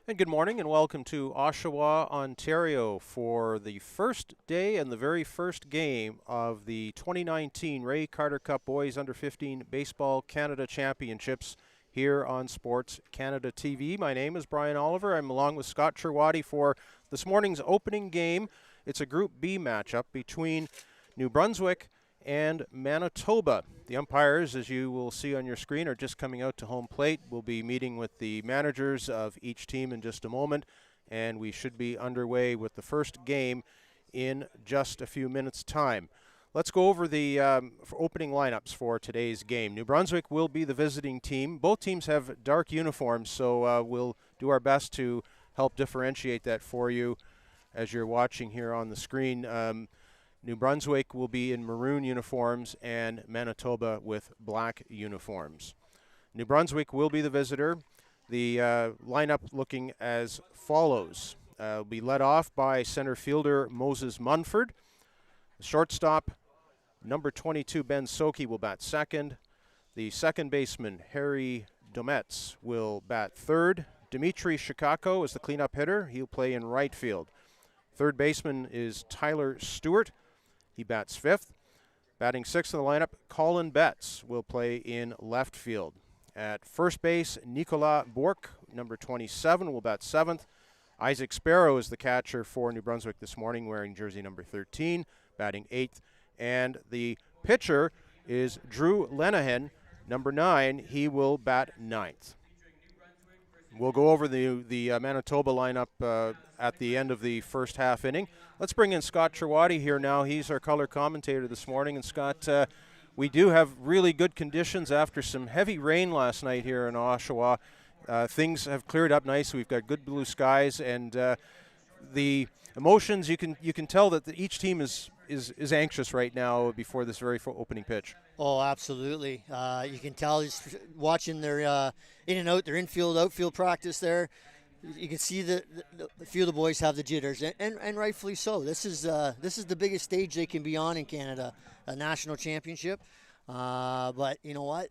And good morning and welcome to Oshawa, Ontario for the first day and the very first game of the 2019 Ray Carter Cup Boys Under 15 Baseball Canada Championships here on Sports Canada TV. My name is Brian Oliver. I'm along with Scott Cherwadi for this morning's opening game. It's a Group B matchup between New Brunswick and Manitoba. The umpires, as you will see on your screen, are just coming out to home plate. We'll be meeting with the managers of each team in just a moment, and we should be underway with the first game in just a few minutes' time. Let's go over the opening lineups for today's game. New Brunswick will be the visiting team. Both teams have dark uniforms, so we'll do our best to help differentiate that for you as you're watching here on the screen. New Brunswick will be in maroon uniforms and Manitoba with black uniforms. New Brunswick will be the visitor. The lineup looking as follows. Will be led off by center fielder Moses Munford. The shortstop, number 22, Ben Soki, will bat second. The second baseman, Harry Dometz, will bat third. Dimitri Shikako is the cleanup hitter. He'll play in right field. Third baseman is Tyler Stewart. He bats fifth. Batting sixth in the lineup, Colin Betts will play in left field. At first base, Nicolas Bourque, number 27, will bat seventh. Isaac Sparrow is the catcher for New Brunswick this morning, wearing jersey number 13, batting eighth. And the pitcher is Drew Lenahan, number 9. He will bat ninth. We'll go over the Manitoba lineup at the end of the first half inning. Let's bring in Scott Cherwadi here now. He's our color commentator this morning. And Scott, we do have really good conditions after some heavy rain last night here in Oshawa. Things have cleared up nicely. We've got good blue skies, and the emotions, you can tell that each team is anxious right now before this very opening pitch. Oh, absolutely. You can tell just watching their in and out, their infield, outfield practice there. You can see the few of the boys have the jitters, and rightfully so. This is the biggest stage they can be on in Canada, a national championship. But you know what?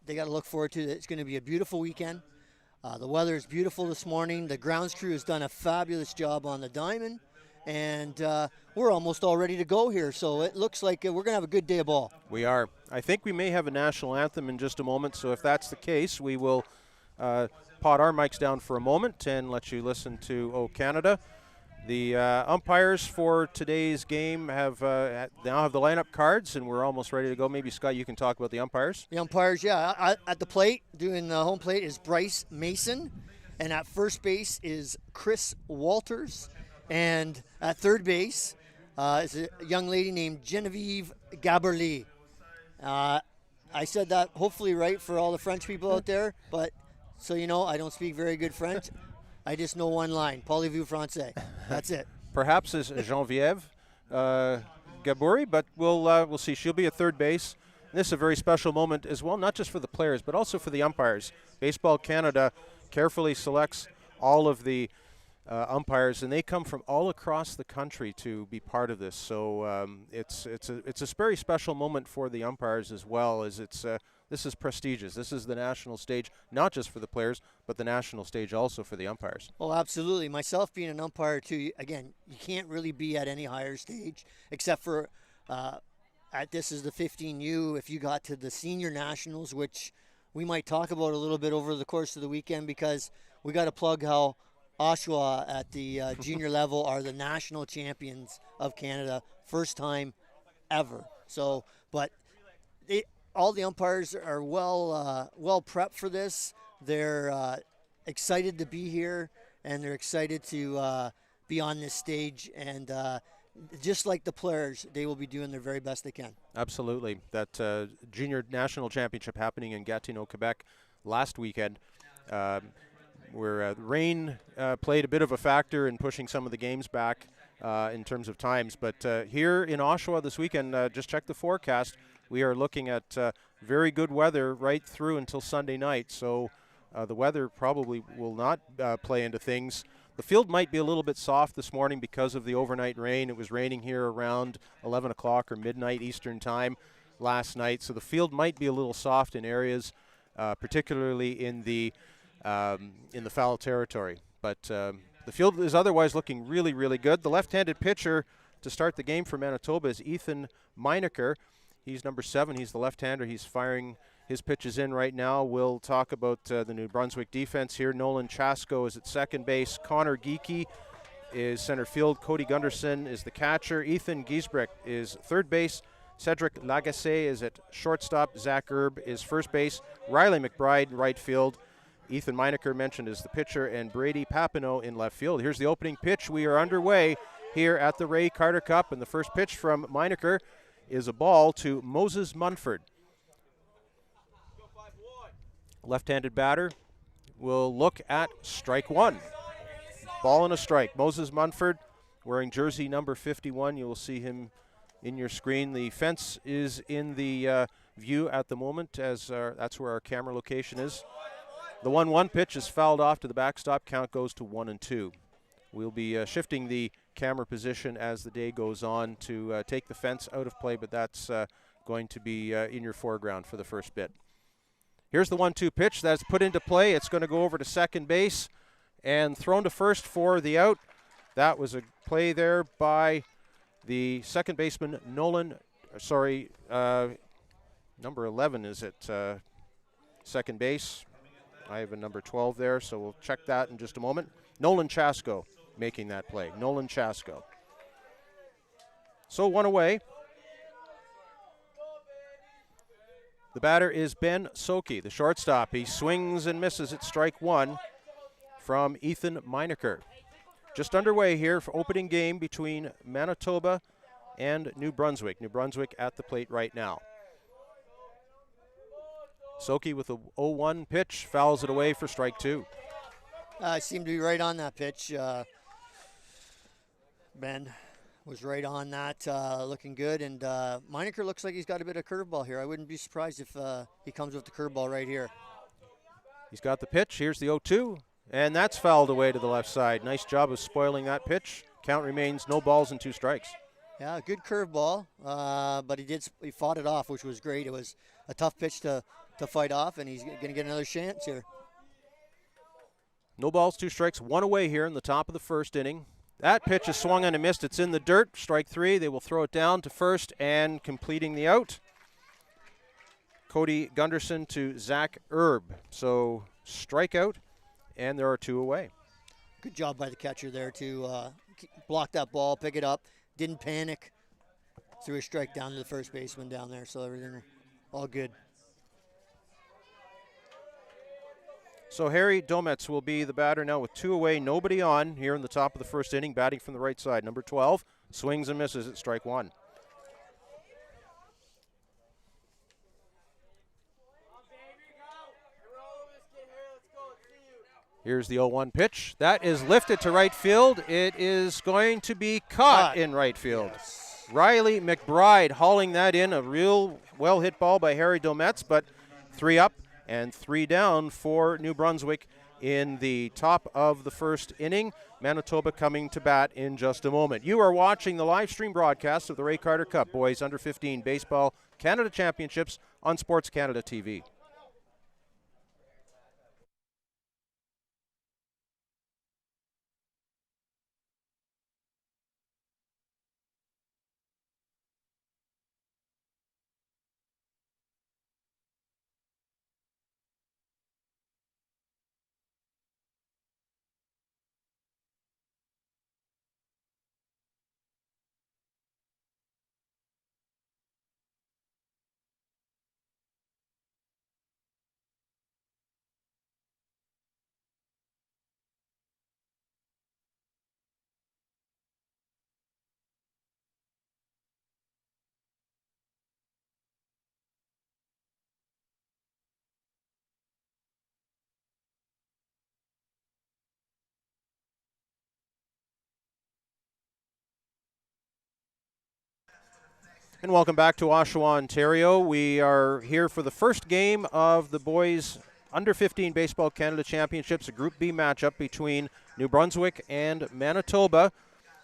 They got to look forward to it. It's going to be a beautiful weekend. The weather is beautiful this morning. The grounds crew has done a fabulous job on the diamond. And we're almost all ready to go here, so it looks like we're going to have a good day of ball. We are. I think we may have a national anthem in just a moment, so if that's the case, we will pot our mics down for a moment and let you listen to O Canada. The umpires for today's game now have the lineup cards, and we're almost ready to go. Maybe, Scott, you can talk about the umpires. The umpires, yeah. At the plate, doing the home plate, is Bryce Mason, and at first base is Chris Walters. And at third base is a young lady named Genevieve Gaberly. I said that hopefully right for all the French people out there, but so you know, I don't speak very good French. I just know one line, Parlez-vous français. That's it. Perhaps it's Genevieve Gabouri, but we'll see. She'll be at third base. And this is a very special moment as well, not just for the players, but also for the umpires. Baseball Canada carefully selects all of the umpires, and they come from all across the country to be part of this. So it's a very special moment for the umpires as well, as this is prestigious. This is the national stage, not just for the players, but the national stage also for the umpires. Oh, absolutely. Myself being an umpire too, again, you can't really be at any higher stage except for this is the 15U. If you got to the senior nationals, which we might talk about a little bit over the course of the weekend, because we got to plug how Oshawa at the junior level are the national champions of Canada, first time ever. So, but all the umpires are well prepped for this. They're excited to be here, and they're excited to be on this stage. And just like the players, they will be doing their very best they can. Absolutely. That junior national championship happening in Gatineau, Quebec last weekend, where rain played a bit of a factor in pushing some of the games back in terms of times. But here in Oshawa this weekend, just check the forecast. We are looking at very good weather right through until Sunday night. So the weather probably will not play into things. The field might be a little bit soft this morning because of the overnight rain. It was raining here around 11 o'clock or midnight Eastern time last night. So the field might be a little soft in areas, particularly in the in the foul territory. But the field is otherwise looking really, really good. The left-handed pitcher to start the game for Manitoba is Ethan Meinecker. He's number 7. He's the left-hander. He's firing his pitches in right now. We'll talk about the New Brunswick defense here. Nolan Chasko is at second base. Connor Geekie is center field. Cody Gunderson is the catcher. Ethan Giesbrecht is third base. Cedric Lagacé is at shortstop. Zach Erb is first base. Riley McBride, right field. Ethan Meinecker mentioned is the pitcher, and Brady Papineau in left field. Here's the opening pitch. We are underway here at the Ray Carter Cup, and the first pitch from Meinecker is a ball to Moses Munford. Left-handed batter will look at strike one. Ball and a strike. Moses Munford wearing jersey number 51. You will see him in your screen. The fence is in the view at the moment, as that's where our camera location is. The 1-1 pitch is fouled off to the backstop. Count goes to 1-2. We'll be shifting the camera position as the day goes on to take the fence out of play, but that's going to be in your foreground for the first bit. Here's the 1-2 pitch that's put into play. It's going to go over to second base and thrown to first for the out. That was a play there by the second baseman, number 11 is at second base. I have a number 12 there, so we'll check that in just a moment. Nolan Chasko making that play. Nolan Chasko. So one away. The batter is Ben Soki, the shortstop. He swings and misses at strike one from Ethan Meinecker. Just underway here for opening game between Manitoba and New Brunswick. New Brunswick at the plate right now. Soki with a 0-1 pitch, fouls it away for strike two. I seem to be right on that pitch. Ben was right on that, looking good. And Meinecker looks like he's got a bit of curveball here. I wouldn't be surprised if he comes with the curveball right here. He's got the pitch. Here's the 0-2, and that's fouled away to the left side. Nice job of spoiling that pitch. Count remains no balls and 2 strikes. Yeah, good curveball, but he fought it off, which was great. It was a tough pitch to fight off, and he's going to get another chance here. No balls, 2 strikes, 1 away here in the top of the first inning. That pitch is swung on and missed. It's in the dirt. Strike 3. They will throw it down to first and completing the out. Cody Gunderson to Zach Erb. So strikeout, and there are 2 away. Good job by the catcher there to block that ball, pick it up. Didn't panic. Threw a strike down to the first baseman down there, so everything all good. So Harry Dometz will be the batter now with 2 away, nobody on here in the top of the first inning, batting from the right side. Number 12 swings and misses at strike 1. Here's the 0-1 pitch. That is lifted to right field. It is going to be caught in right field. Yes. Riley McBride hauling that in. A real well-hit ball by Harry Dometz, but 3 up and 3 down for New Brunswick in the top of the first inning. Manitoba coming to bat in just a moment. You are watching the live stream broadcast of the Ray Carter Cup Boys Under 15 Baseball Canada Championships on Sports Canada TV. And welcome back to Oshawa, Ontario. We are here for the first game of the boys Under 15 Baseball Canada Championships, a Group B matchup between New Brunswick and Manitoba.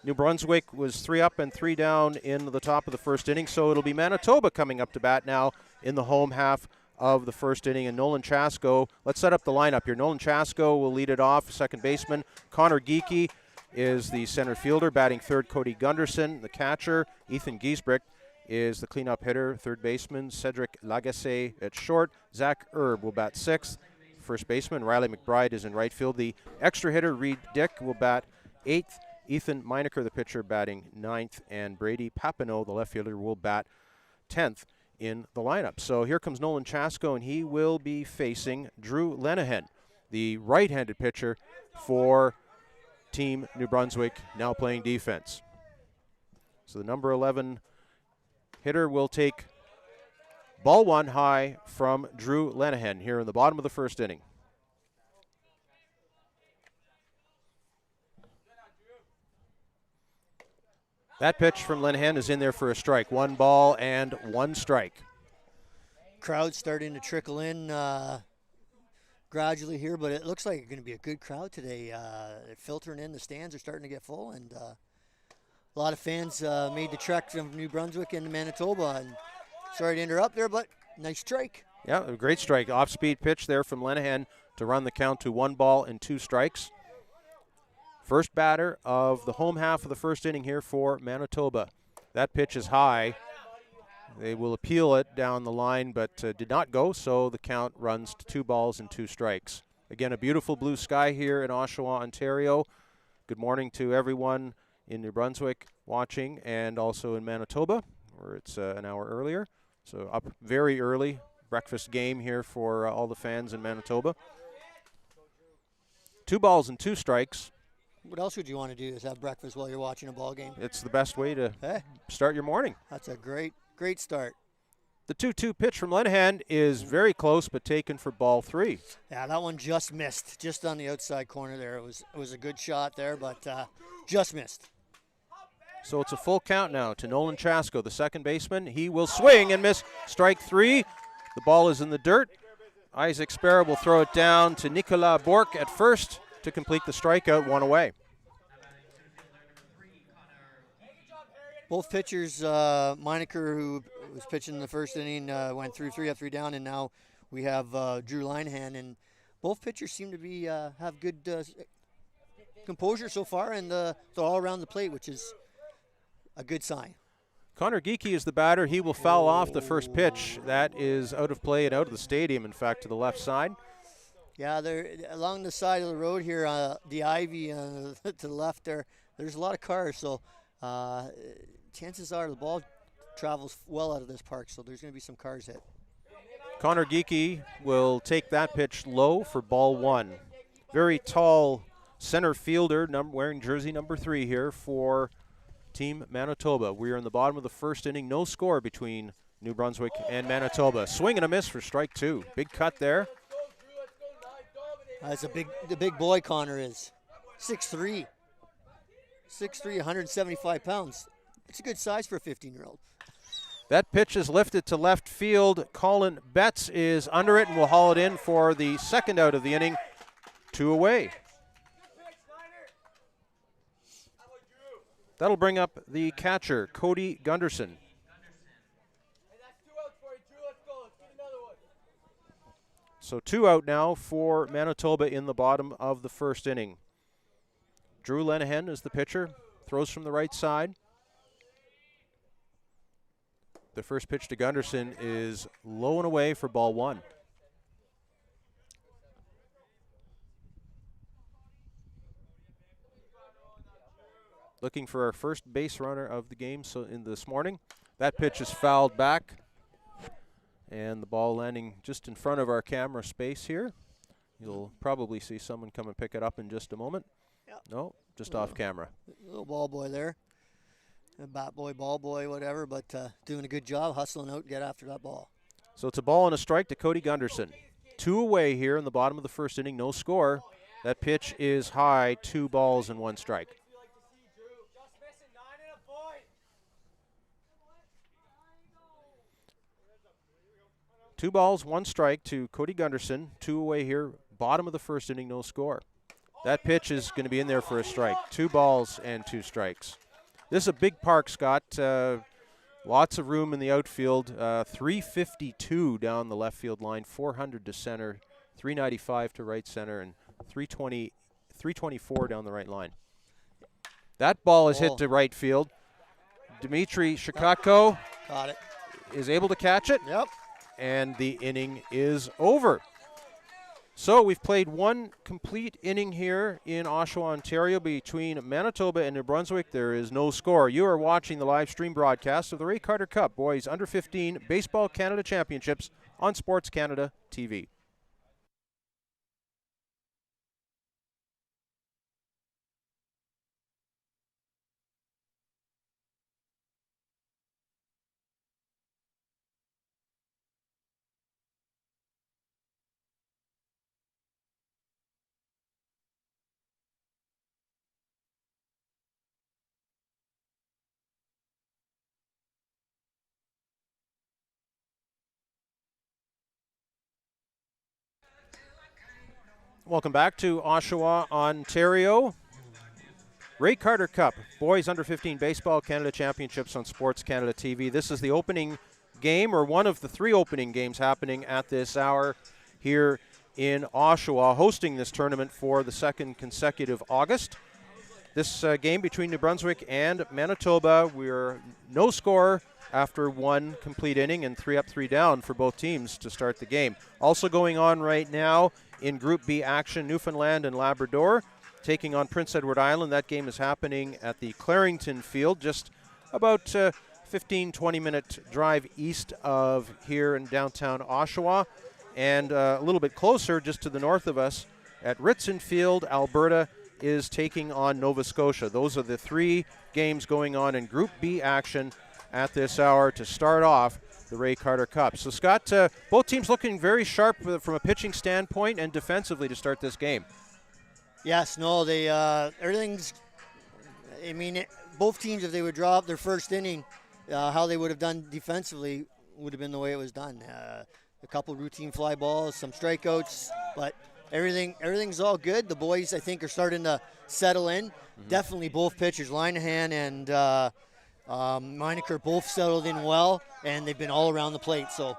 New Brunswick was 3 up and 3 down in the top of the first inning, so it'll be Manitoba coming up to bat now in the home half of the first inning. And Nolan Chasko, let's set up the lineup here. Nolan Chasko will lead it off, second baseman. Connor Geekie is the center fielder, batting third. Cody Gunderson, the catcher. Ethan Giesbrick is the cleanup hitter, third baseman. Cedric Lagacé at short. Zach Erb will bat sixth. First baseman Riley McBride is in right field. The extra hitter, Reed Dick, will bat eighth. Ethan Meinecker, the pitcher, batting ninth. And Brady Papineau, the left fielder, will bat 10th in the lineup. So here comes Nolan Chasko, and he will be facing Drew Lenehan, the right-handed pitcher for Team New Brunswick, now playing defense. So the number 11 hitter will take ball one high from Drew Lenehan here in the bottom of the first inning. That pitch from Lenehan is in there for a strike. 1 ball and 1 strike. Crowd starting to trickle in gradually here, but it looks like it's going to be a good crowd today. Filtering in, the stands are starting to get full, and a lot of fans made the trek from New Brunswick into Manitoba. And sorry to interrupt there, but nice strike. Yeah, a great strike. Off-speed pitch there from Lenehan to run the count to 1 ball and 2 strikes. First batter of the home half of the first inning here for Manitoba. That pitch is high. They will appeal it down the line, but did not go, so the count runs to 2 balls and 2 strikes. Again, a beautiful blue sky here in Oshawa, Ontario. Good morning to everyone in New Brunswick watching, and also in Manitoba, where it's an hour earlier. So up very early, breakfast game here for all the fans in Manitoba. 2 balls and 2 strikes. What else would you want to do is have breakfast while you're watching a ball game? It's the best way to start your morning. That's a great start. The 2-2 pitch from Lenehan is very close, but taken for ball 3. Yeah, that one just missed, just on the outside corner there. It was a good shot there, but just missed. So it's a full count now to Nolan Chasko, the second baseman. He will swing and miss. Strike 3. The ball is in the dirt. Isaac Sparrow will throw it down to Nicolas Bourque at first to complete the strikeout, 1 away. Both pitchers, Meinecker, who was pitching in the first inning, went through 3 up, 3 down, and now we have Drew Lenehan. And both pitchers seem to be have good composure so far, and they're all around the plate, which is a good sign. Connor Geekie is the batter. He will foul off the first pitch. That is out of play and out of the stadium, in fact, to the left side. Yeah, they're along the side of the road here, the ivy to the left there. There's a lot of cars, so chances are the ball travels well out of this park, so there's going to be some cars hit. Connor Geekie will take that pitch low for ball 1. Very tall center fielder, wearing jersey number 3 here for Team Manitoba. We are in the bottom of the first inning. No score between New Brunswick and Manitoba. Swing and a miss for strike 2. Big cut there. That's the big boy Connor is. 6'3". 6'3", 175 pounds. It's a good size for a 15-year-old. That pitch is lifted to left field. Colin Betts is under it and will haul it in for the second out of the inning. 2 away. That'll bring up the catcher, Cody Gunderson. So 2 out now for Manitoba in the bottom of the first inning. Drew Lenehan is the pitcher, throws from the right side. The first pitch to Gunderson is low and away for ball 1. Looking for our first base runner of the game in this morning. That pitch is fouled back. And the ball landing just in front of our camera space here. You'll probably see someone come and pick it up in just a moment. Yep. No, just off camera. Little ball boy there. A bat boy, ball boy, whatever, but doing a good job hustling out and get after that ball. So it's a ball and a strike to Cody Gunderson. 2 away here in the bottom of the first inning, no score. That pitch is high, 2 balls and 1 strike. Two balls, 1 strike to Cody Gunderson. 2 away here, bottom of the first inning, no score. That pitch is going to be in there for a strike. 2 balls and 2 strikes. This is a big park, Scott. Lots of room in the outfield. 352 down the left field line, 400 to center, 395 to right center, and 324 down the right line. That ball is hit to right field. Dmitry Shikatko Got it. is able to catch it. Yep. And the inning is over. So we've played one complete inning here in Oshawa, Ontario between Manitoba and New Brunswick. There is no score. You are watching the live stream broadcast of the Ray Carter Cup Boys Under 15 Baseball Canada Championships on Sports Canada TV. Welcome back to Oshawa, Ontario. Ray Carter Cup, Boys Under 15 Baseball Canada Championships on Sports Canada TV. This is the opening game, or one of the three opening games happening at this hour here in Oshawa, hosting this tournament for the second consecutive August. This game between New Brunswick and Manitoba, we're no score after one complete inning and 3 up, 3 down for both teams to start the game. Also going on right now in Group B action, Newfoundland and Labrador taking on Prince Edward Island. That game is happening at the Clarington Field, just about 15-20 minute drive east of here in downtown Oshawa, and a little bit closer just to the north of us at Ritson Field. Alberta is taking on Nova Scotia. Those are the three games going on in Group B action at this hour to start off the Ray Carter Cup. So Scott, both teams looking very sharp from a pitching standpoint and defensively to start this game. Yes, no, they everything's. I mean, both teams, if they would draw up their first inning, how they would have done defensively would have been the way it was done. A couple routine fly balls, some strikeouts, but everything's all good. The boys, I think, are starting to settle in. Mm-hmm. Definitely both pitchers, Linehan and Meinecker, both settled in well, and they've been all around the plate. So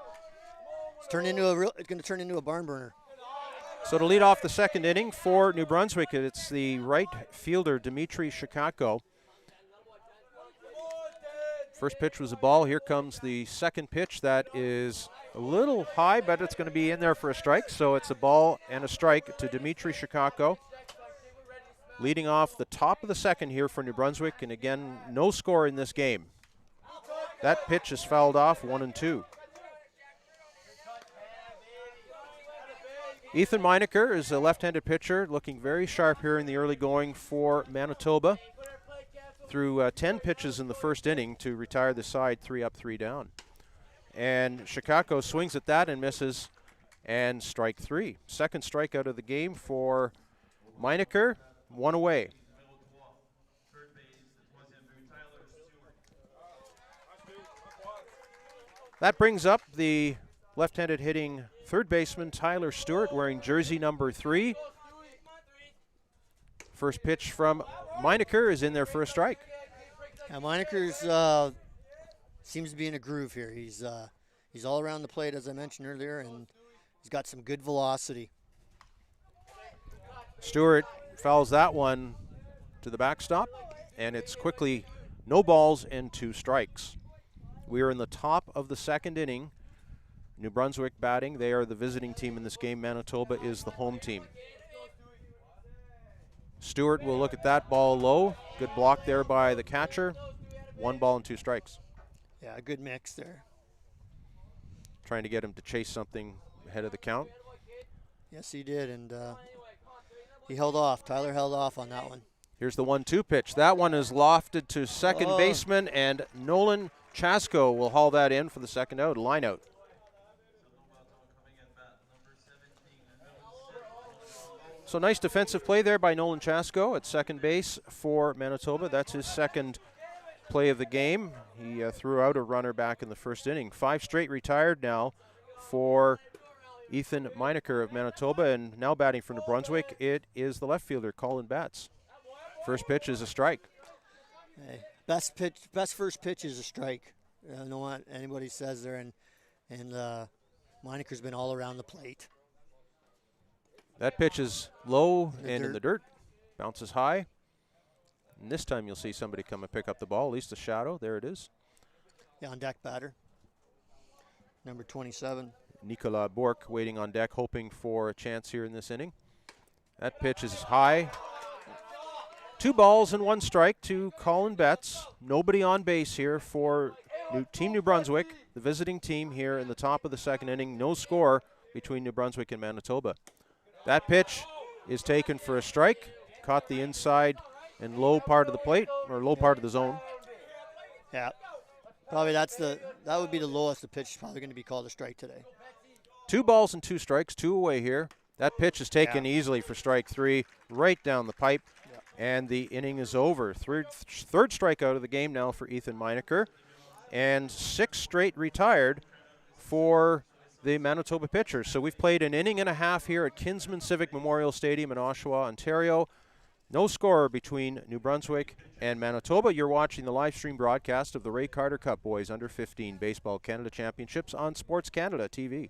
it's going to turn into a barn burner. So to lead off the second inning for New Brunswick, it's the right fielder, Dmitry Shikatko. First pitch was a ball. Here comes the second pitch. That is a little high, but it's going to be in there for a strike. So it's a ball and a strike to Dmitry Shikatko. Leading off the top of the second here for New Brunswick, and again, no score in this game. That pitch is fouled off, 1-2. Ethan Meinecker is a left-handed pitcher, looking very sharp here in the early going for Manitoba. Threw 10 pitches in the first inning to retire the side 3 up, 3 down. And Shikatko swings at that and misses, and strike 3. Second strikeout of the game for Meinecker, 1 away. That brings up the left-handed hitting third baseman Tyler Stewart, wearing jersey number 3. First pitch from Meinecker is in there for a strike. Yeah, Meinecker's seems to be in a groove here. He's all around the plate, as I mentioned earlier, and he's got some good velocity. Stewart fouls that one to the backstop, and it's quickly no balls and 2 strikes. We are in the top of the second inning. New Brunswick batting. They are the visiting team in this game. Manitoba is the home team. Stewart will look at that ball low. Good block there by the catcher. 1 ball and 2 strikes. Yeah, a good mix there. Trying to get him to chase something ahead of the count. Yes, he did, and he held off. Tyler held off on that one. Here's the 1-2 pitch. That one is lofted to second baseman, and Nolan Chasko will haul that in for the second out, line out. So nice defensive play there by Nolan Chasko at second base for Manitoba. That's his second play of the game. He threw out a runner back in the first inning. 5 straight retired now for Ethan Meinecker of Manitoba, and now batting for New Brunswick, it is the left fielder, Colin Batts. First pitch is a strike. Hey, best first pitch is a strike. I don't know what anybody says there, and Meineker's been all around the plate. That pitch is low In the and dirt. in the dirt. Bounces high. And this time you'll see somebody come and pick up the ball, at least a shadow. There it is. Yeah, on deck batter. Number 27. Nicolas Bourque waiting on deck, hoping for a chance here in this inning. That pitch is high. 2 balls and 1 strike to Colin Betts. Nobody on base here for Team New Brunswick, the visiting team here in the top of the second inning. No score between New Brunswick and Manitoba. That pitch is taken for a strike. Caught the inside and low part of the plate, or low part of the zone. Yeah. Probably that would be the lowest the pitch is probably going to be called a strike today. 2 balls and 2 strikes, 2 away here. That pitch is taken easily for strike 3, right down the pipe, and the inning is over. Third strikeout of the game now for Ethan Meineker, and 6 straight retired for the Manitoba pitchers. So we've played an inning and a half here at Kinsman Civic Memorial Stadium in Oshawa, Ontario. No score between New Brunswick and Manitoba. You're watching the live stream broadcast of the Ray Carter Cup Boys Under 15 Baseball Canada Championships on Sports Canada TV.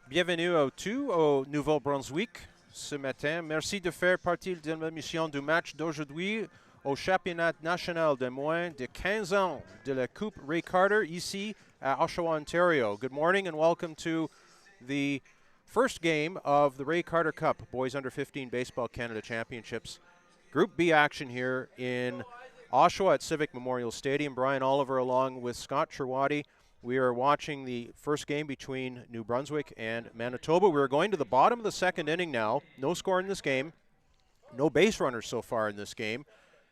Bienvenue au Nouveau-Brunswick ce matin. Merci de faire partie de l'émission du match d'aujourd'hui au championnat national de moins de 15 ans de la Coupe Ray Carter ici à Oshawa, Ontario. Good morning and welcome to the first game of the Ray Carter Cup Boys Under 15 Baseball Canada Championships. Group B action here in Oshawa at Civic Memorial Stadium. Brian Oliver along with Scott Cherwadi. We are watching the first game between New Brunswick and Manitoba. We're going to the bottom of the second inning now. No score in this game. No base runners so far in this game.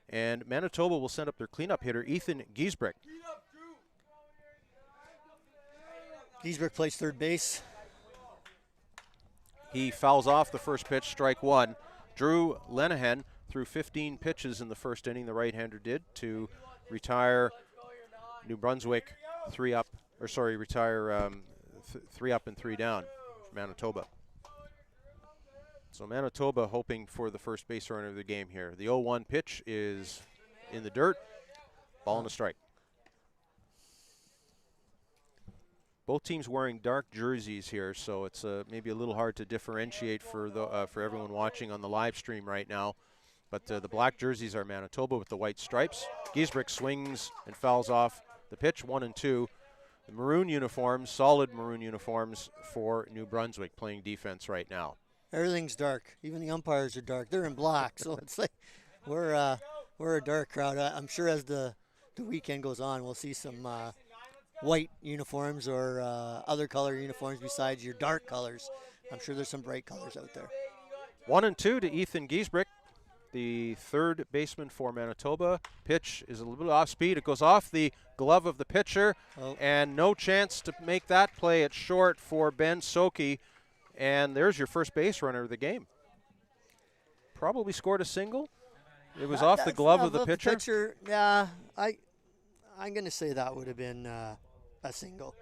And Manitoba will send up their cleanup hitter, Ethan Giesbrick. Giesbrick plays third base. He fouls off the first pitch, strike 1. Drew Lenehan threw 15 pitches in the first inning, the right-hander did, to retire New Brunswick 3 up, retire 3 up and 3 down for Manitoba. So Manitoba hoping for the first base runner of the game here. The 0-1 pitch is in the dirt, ball and a strike. Both teams wearing dark jerseys here, so it's maybe a little hard to differentiate for everyone watching on the live stream right now. But the black jerseys are Manitoba with the white stripes. Giesbrick swings and fouls off the pitch, 1 and 2. The maroon uniforms, solid maroon uniforms for New Brunswick playing defense right now. Everything's dark. Even the umpires are dark. They're in black, so it's like we're a dark crowd. I'm sure as the weekend goes on, we'll see some white uniforms or other color uniforms besides your dark colors. I'm sure there's some bright colors out there. 1 and 2 to Ethan Giesbrick, the third baseman for Manitoba. Pitch is a little bit off speed. It goes off the glove of the pitcher, and no chance to make that play at short for Ben Soki. And there's your first base runner of the game. Probably scored a single. It was off the glove of the pitcher. Yeah, I'm going to say that would have been a single.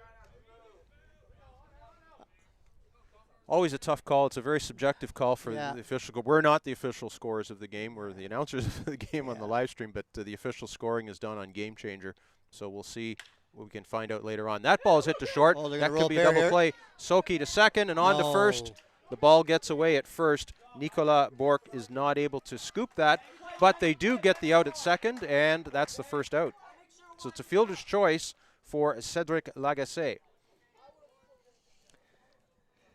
Always a tough call. It's a very subjective call for the official. We're not the official scorers of the game. We're the announcers of the game on the live stream, but the official scoring is done on Game Changer. So we'll see what we can find out later on. That ball is hit to short. That could be a double play. Soki to second and on to first. The ball gets away at first. Nicolas Bourque is not able to scoop that, but they do get the out at second, and that's the first out. So it's a fielder's choice for Cedric Lagacé.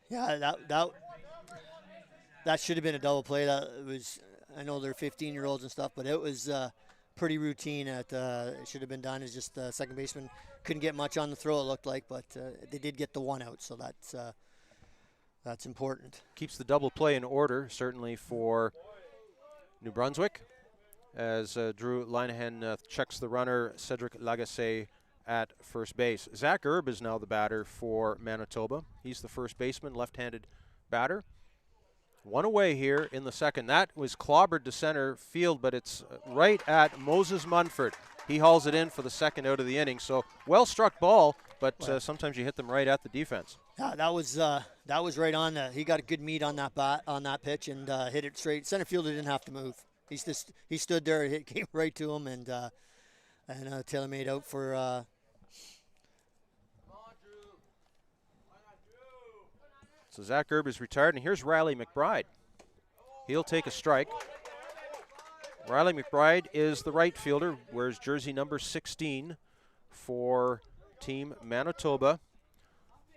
Yeah, that should have been a double play. That was, I know they're 15-year-olds and stuff, but it was pretty routine. It should have been done as just the second baseman couldn't get much on the throw, it looked like, but they did get the one out, so that's important. Keeps the double play in order, certainly for New Brunswick, as Drew Linehan checks the runner, Cedric Lagacé, at first base. Zach Erb is now the batter for Manitoba. He's the first baseman, left-handed batter. One away here in the second. That was clobbered to center field, but it's right at Moses Munford. He hauls it in for the second out of the inning. So well-struck ball, but sometimes you hit them right at the defense. Yeah, that was right on. He got a good meat on that pitch and hit it straight. Center fielder didn't have to move. He stood there. It came right to him, and Taylor made out for. So Zach Erb is retired, and here's Riley McBride. He'll take a strike. Riley McBride is the right fielder, wears jersey number 16 for Team Manitoba.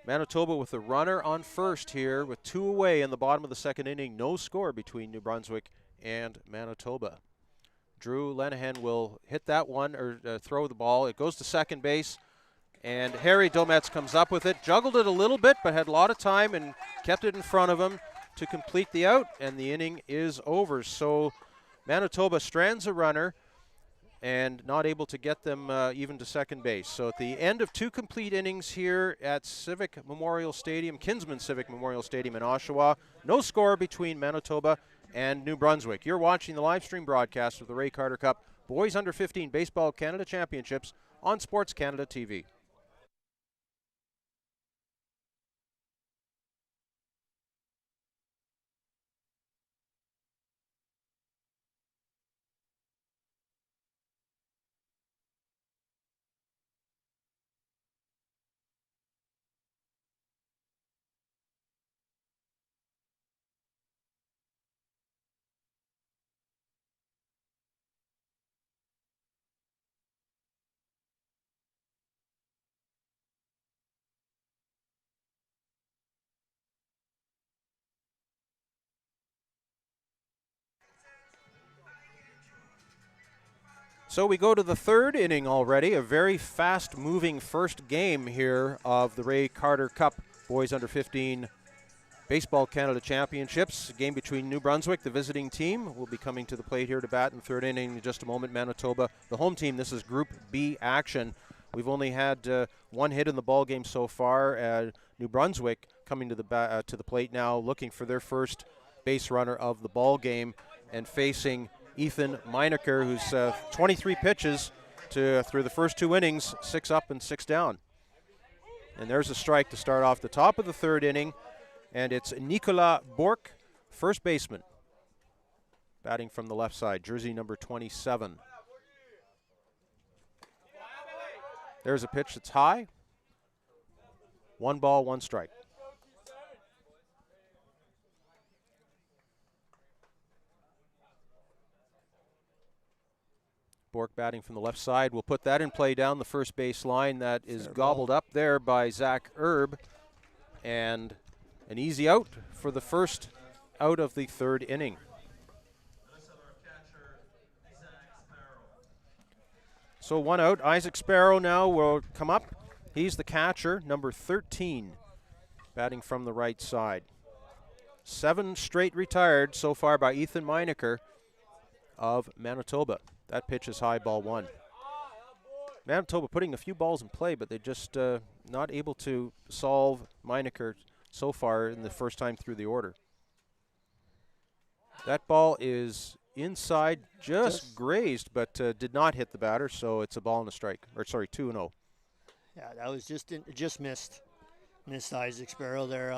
Manitoba with a runner on first here with 2 away in the bottom of the second inning. No score between New Brunswick and Manitoba. Drew Linehan will hit that one, or throw the ball. It goes to second base. And Harry Dometz comes up with it, juggled it a little bit, but had a lot of time and kept it in front of him to complete the out, and the inning is over. So Manitoba strands a runner and not able to get them even to second base. So at the end of 2 complete innings here at Civic Memorial Stadium, Kinsman Civic Memorial Stadium in Oshawa, no score between Manitoba and New Brunswick. You're watching the live stream broadcast of the Ray Carter Cup Boys Under 15 Baseball Canada Championships on Sports Canada TV. So we go to the third inning already, a very fast-moving first game here of the Ray Carter Cup Boys Under 15 Baseball Canada Championships. A game between New Brunswick, the visiting team, will be coming to the plate here to bat in the third inning in just a moment. Manitoba, the home team. This is Group B action. We've only had 1 hit in the ball game so far. New Brunswick coming to the plate now, looking for their first base runner of the ball game and facing Ethan Meinecker, who's 23 pitches through the first 2 innings, 6 up and 6 down. And there's a strike to start off the top of the third inning, and it's Nicolas Bourque, first baseman, batting from the left side, jersey number 27. There's a pitch that's high. 1 ball, 1 strike. Bourque batting from the left side. We'll put that in play down the first base line. That is gobbled up there by Zach Erb. And an easy out for the first out of the third inning. So 1 out. Isaac Sparrow now will come up. He's the catcher, number 13, batting from the right side. 7 straight retired so far by Ethan Meinecker of Manitoba. That pitch is high, ball 1. Manitoba putting a few balls in play, but they're just not able to solve Meinecker so far in the first time through the order. That ball is inside, just grazed, but did not hit the batter, so it's a ball and a strike. Or sorry, 2-0. Yeah, that was just missed. Missed Isaac Sparrow there,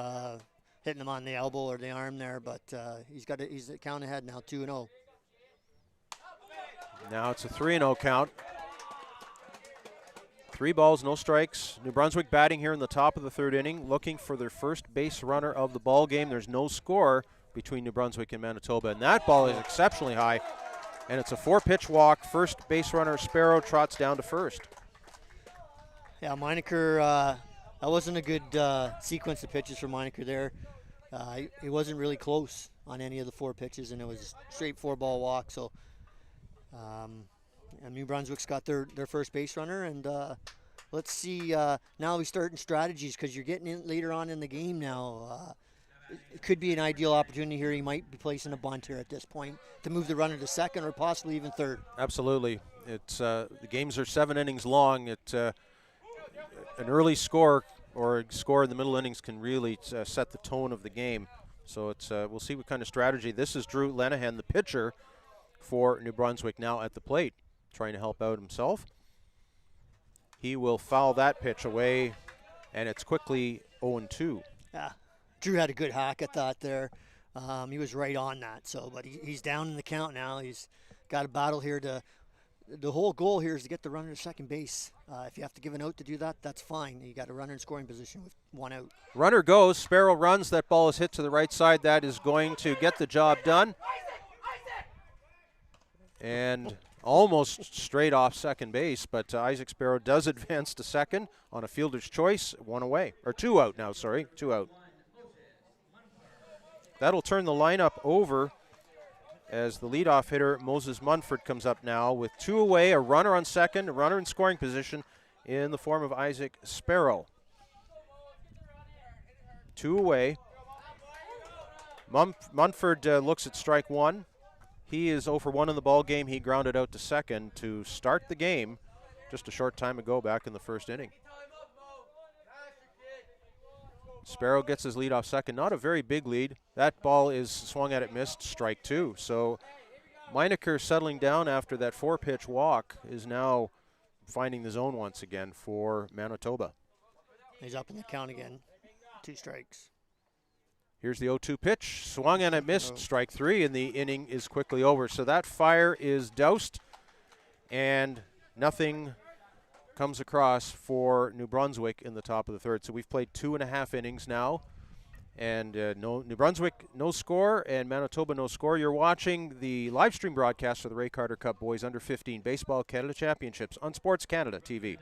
hitting him on the elbow or the arm there, but he's the count ahead now, 2-0. Now it's a 3-0 count. 3 balls, no strikes. New Brunswick batting here in the top of the third inning, looking for their first base runner of the ball game. There's no score between New Brunswick and Manitoba, and that ball is exceptionally high, and it's a 4-pitch walk. First base runner Sparrow trots down to first. Yeah, Meinecker, that wasn't a good sequence of pitches for Meinecker there. He wasn't really close on any of the 4 pitches, and it was a straight 4-ball walk. So New Brunswick's got their first base runner, and let's see. Now we starting strategies because you're getting in later on in the game now. It could be an ideal opportunity here. He might be placing a bunt here at this point to move the runner to second or possibly even third. Absolutely. It's the games are 7 innings long. An early score or a score in the middle innings can really set the tone of the game. So it's we'll see what kind of strategy. This is Drew Lenahan, the pitcher for New Brunswick, now at the plate, trying to help out himself. He will foul that pitch away, and it's quickly 0-2. Yeah, Drew had a good hack, I thought there. He was right on that. So, but he's down in the count now. He's got a battle here to. The whole goal here is to get the runner to second base. If you have to give an out to do that, that's fine. You got a runner in scoring position with 1 out. Runner goes. Sparrow runs. That ball is hit to the right side. That is going to get the job done. And almost straight off second base, but Isaac Sparrow does advance to second on a fielder's choice. 1 away, or 2 out now, sorry, 2 out. That'll turn the lineup over as the leadoff hitter, Moses Munford, comes up now with 2 away, a runner on second, a runner in scoring position in the form of Isaac Sparrow. 2 away. Munford looks at strike 1. He is 0 for 1 in the ball game. He grounded out to second to start the game just a short time ago back in the first inning. Sparrow gets his lead off second. Not a very big lead. That ball is swung at it, missed, strike 2. So Meinecker, settling down after that 4-pitch walk, is now finding the zone once again for Manitoba. He's up in the count again. 2 strikes. Here's the 0-2 pitch. Swung and it missed, strike 3, and the inning is quickly over. So that fire is doused, and nothing comes across for New Brunswick in the top of the third. So we've played 2.5 innings now, and no New Brunswick, no score, and Manitoba, no score. You're watching the live stream broadcast for the Ray Carter Cup Boys Under 15 Baseball Canada Championships on Sports Canada TV.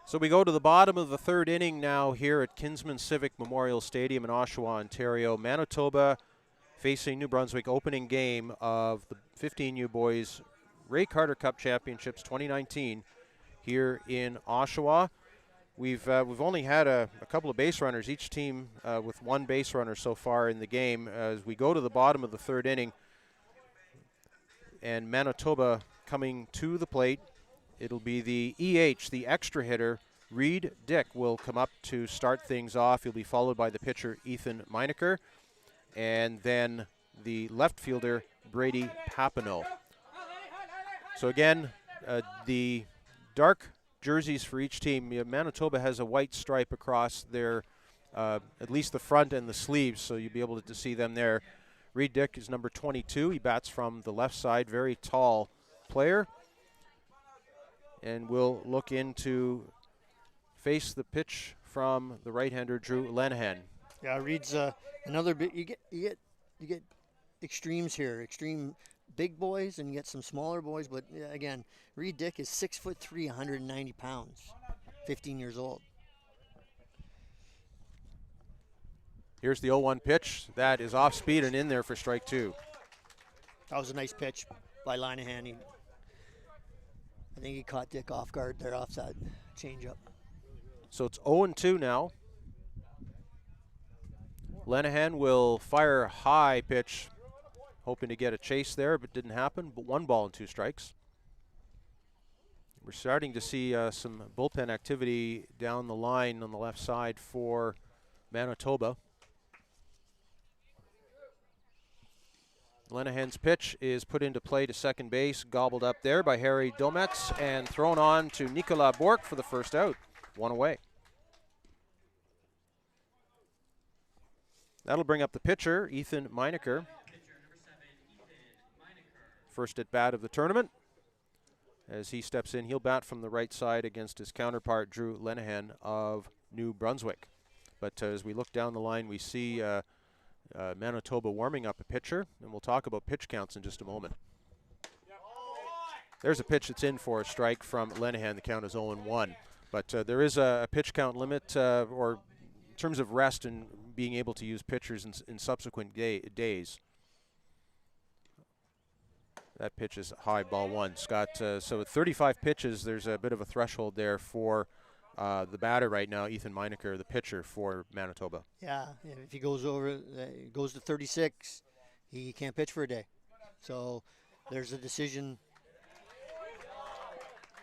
So we go to the bottom of the third inning now here at Kinsman Civic Memorial Stadium in Oshawa, Ontario. Manitoba facing New Brunswick, opening game of the 15U Boys Ray Carter Cup Championships 2019 here in Oshawa. We've only had a couple of base runners, each team with 1 base runner so far in the game. As we go to the bottom of the third inning, and Manitoba coming to the plate. It'll be the EH, the extra hitter, Reed Dick, will come up to start things off. He'll be followed by the pitcher, Ethan Meinecker, and then the left fielder, Brady Papineau. So again, the dark jerseys for each team. Manitoba has a white stripe across their, at least the front and the sleeves, so you'll be able to see them there. Reed Dick is number 22. He bats from the left side, very tall player. And we'll look into face the pitch from the right-hander, Drew Lenahan. Yeah, Reed's another bit. You get extremes here, extreme big boys, and you get some smaller boys. But again, Reed Dick is 6'3", 190 pounds, 15 years old. Here's the 0-1 pitch. That is off speed and in there for strike 2. That was a nice pitch by Lenahan. I think he caught Dick off guard there off that changeup. So it's 0-2 now. Lenahan will fire a high pitch, hoping to get a chase there, but didn't happen. But 1 ball and 2 strikes. We're starting to see some bullpen activity down the line on the left side for Manitoba. Lenahan's pitch is put into play to second base, gobbled up there by Harry Dometz, and thrown on to Nicolas Bourque for the first out. 1 away. That'll bring up the pitcher, Ethan Meinecker. First at bat of the tournament. As he steps in, he'll bat from the right side against his counterpart, Drew Lenahan of New Brunswick. But as we look down the line, we see Manitoba warming up a pitcher, and we'll talk about pitch counts in just a moment. There's a pitch that's in for a strike from Lenahan. The count is 0-1. But there is a pitch count limit, or in terms of rest and being able to use pitchers in subsequent days. That pitch is high, ball 1. Scott, so at 35 pitches, there's a bit of a threshold there for the batter right now, Ethan Meinecker, the pitcher for Manitoba. Yeah, if he goes goes to 36, he can't pitch for a day. So there's a decision.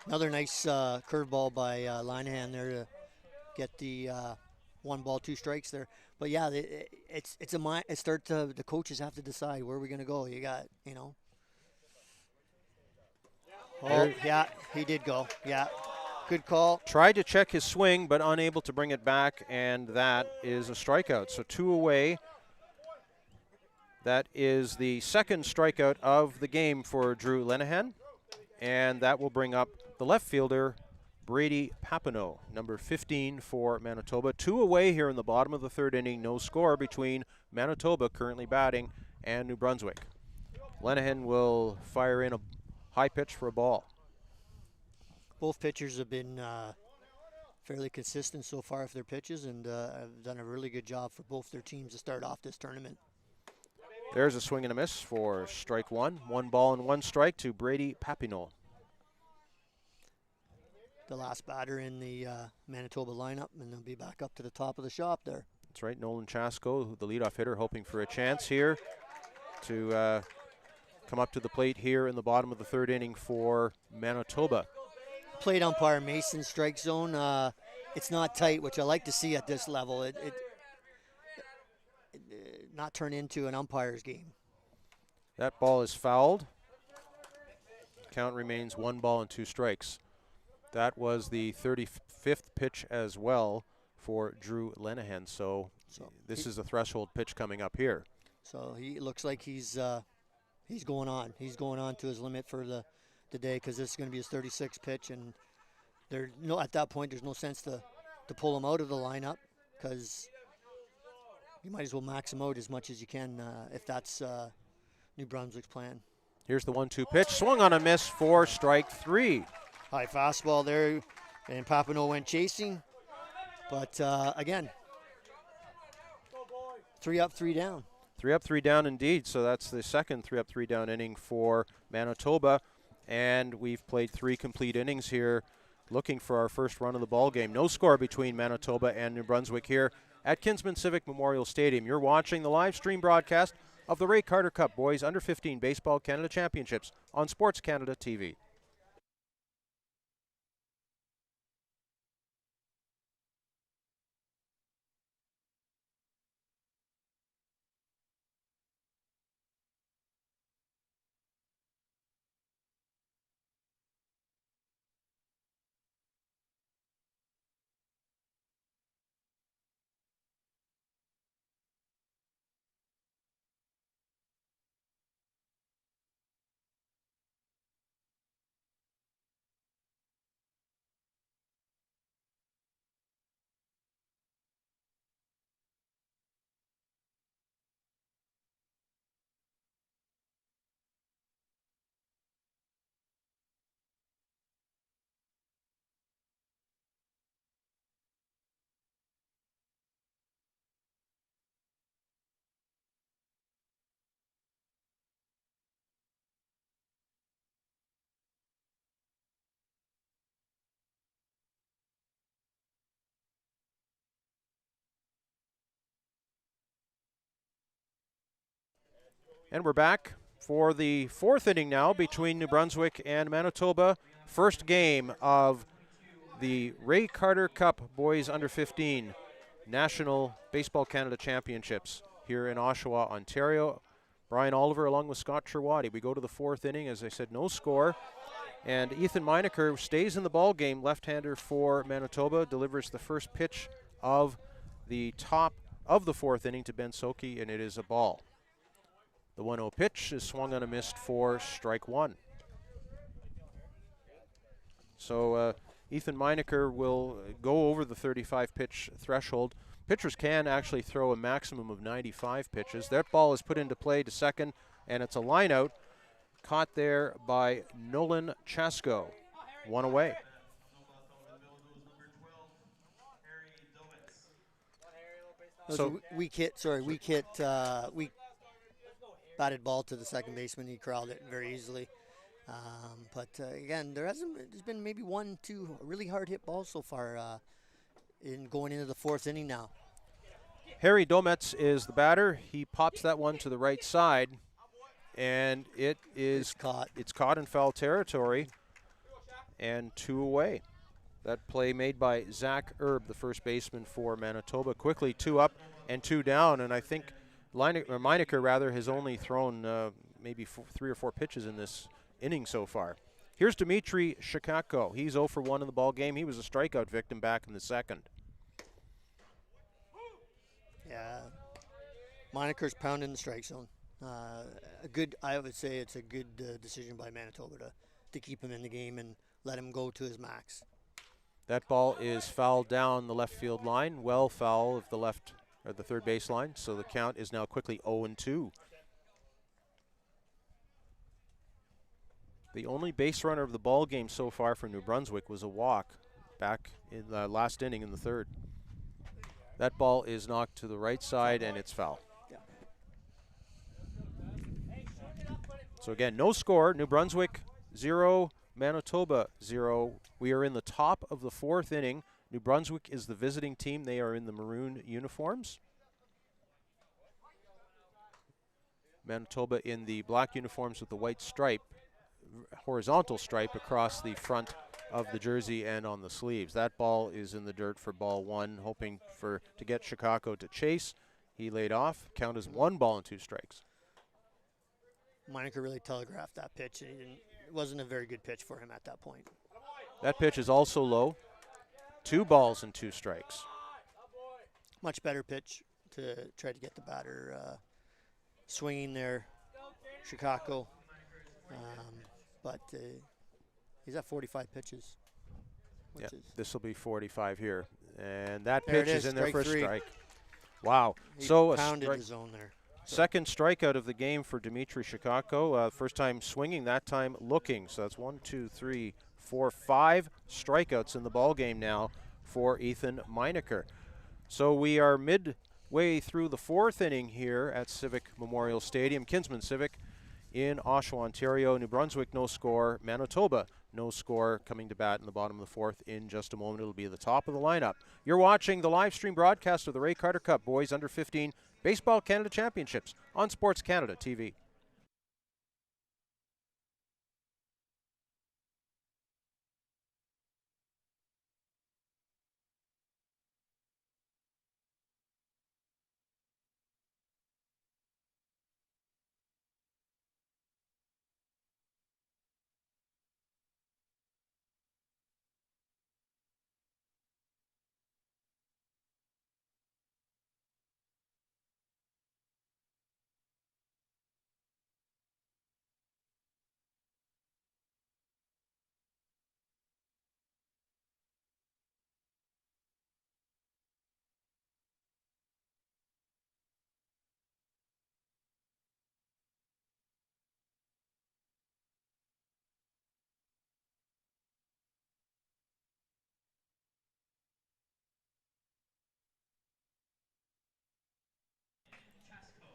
Another nice curveball by Linehan there to get the 1 ball, 2 strikes there. But yeah, the coaches have to decide where we're going to go. You got, Oh, yeah, he did go. Yeah, good call. Tried to check his swing, but unable to bring it back, and that is a strikeout. So 2 away. That is the second strikeout of the game for Drew Lenahan, and that will bring up the left fielder, Brady Papineau, number 15 for Manitoba. 2 away here in the bottom of the 3rd inning. No score between Manitoba, currently batting, and New Brunswick. Lenahan will fire in a high pitch for a ball. Both pitchers have been fairly consistent so far with their pitches, and have done a really good job for both their teams to start off this tournament. There's a swing and a miss for strike 1. 1 ball and 1 strike to Brady Papineau. The last batter in the Manitoba lineup, and they'll be back up to the top of the shop there. That's right, Nolan Chasko, the leadoff hitter, hoping for a chance here to come up to the plate here in the bottom of the 3rd inning for Manitoba. Plate umpire Mason strike zone. It's not tight, which I like to see at this level. It not turn into an umpire's game. That ball is fouled. Count remains 1 ball and 2 strikes. That was the 35th pitch as well for Drew Lenahan. So this is a threshold pitch coming up here. So he looks like he's going on. He's going on to his limit for the day, because this is going to be his 36th pitch, and at that point there's no sense to pull him out of the lineup, because you might as well max him out as much as you can if that's New Brunswick's plan. Here's the 1-2 pitch, swung on a miss for strike 3. High fastball there, and Papineau went chasing, but again, 3 up, 3 down. 3 up, 3 down indeed. So that's the second 3 up, 3 down inning for Manitoba. And we've played 3 complete innings here, looking for our first run of the ball game. No score between Manitoba and New Brunswick here at Kinsman Civic Memorial Stadium. You're watching the live stream broadcast of the Ray Carter Cup Boys Under 15 Baseball Canada Championships on Sports Canada TV. And we're back for the fourth inning now between New Brunswick and Manitoba. First game of the Ray Carter Cup Boys Under 15 National Baseball Canada Championships here in Oshawa, Ontario. Brian Oliver along with Scott Trewady. We go to the fourth inning. As I said, no score. And Ethan Meinecker stays in the ball game. Left-hander for Manitoba, delivers the first pitch of the top of the fourth inning to Ben Soki, and it is a ball. The 1-0 pitch is swung on a missed for strike one. So Ethan Meinecker will go over the 35 pitch threshold. Pitchers can actually throw a maximum of 95 pitches. That ball is put into play to second, and it's a line out. Caught there by Nolan Chasko. One away. So weak batted ball to the second baseman. He corralled it very easily. But again, there's been maybe 1-2 really hard hit balls so far in going into the fourth inning now. Harry Dometz is the batter. He pops that one to the right side, and it's caught in foul territory, and 2 away. That play made by Zach Erb, the first baseman for Manitoba. Quickly 2 up and 2 down, and I think Meinecker has only thrown maybe 3 or 4 pitches in this inning so far. Here's Dmitry Shikako. He's 0 for 1 in the ball game. He was a strikeout victim back in the second. Yeah, Meinecker's pounding the strike zone. I would say it's a good decision by Manitoba to keep him in the game and let him go to his max. That ball is fouled down the left field line, well foul of the third base line. So the count is now quickly 0-2. The only base runner of the ball game so far for New Brunswick was a walk back in the last inning in the third. That ball is knocked to the right side, and it's foul. Yeah. So again, no score. New Brunswick 0, Manitoba 0. We are in the top of the fourth inning. New Brunswick is the visiting team. They are in the maroon uniforms. Manitoba in the black uniforms with the white stripe, horizontal stripe across the front of the jersey and on the sleeves. That ball is in the dirt for ball 1, hoping to get Chicago to chase. He laid off. Count is 1 ball and 2 strikes. Meinecker really telegraphed that pitch. It wasn't a very good pitch for him at that point. That pitch is also low. 2 balls and 2 strikes. Much better pitch to try to get the batter swinging there, Chicago. But he's at 45 pitches. Yeah, this will be 45 here. And that there pitch is in there for a 3. strike. Wow. He so pounded his zone there. Second strikeout of the game for Dmitry Chicago. First time swinging, that time looking. So that's 1, 2, 3, 4, 5 strikeouts in the ball game now for Ethan Meinecker. So we are midway through the fourth inning here at Civic Memorial Stadium, Kinsman Civic in Oshawa, Ontario. New Brunswick, no score. Manitoba, no score. Coming to bat in the bottom of the fourth in just a moment. It'll be the top of the lineup. You're watching the live stream broadcast of the Ray Carter Cup Boys Under 15 Baseball Canada Championships on Sports Canada TV.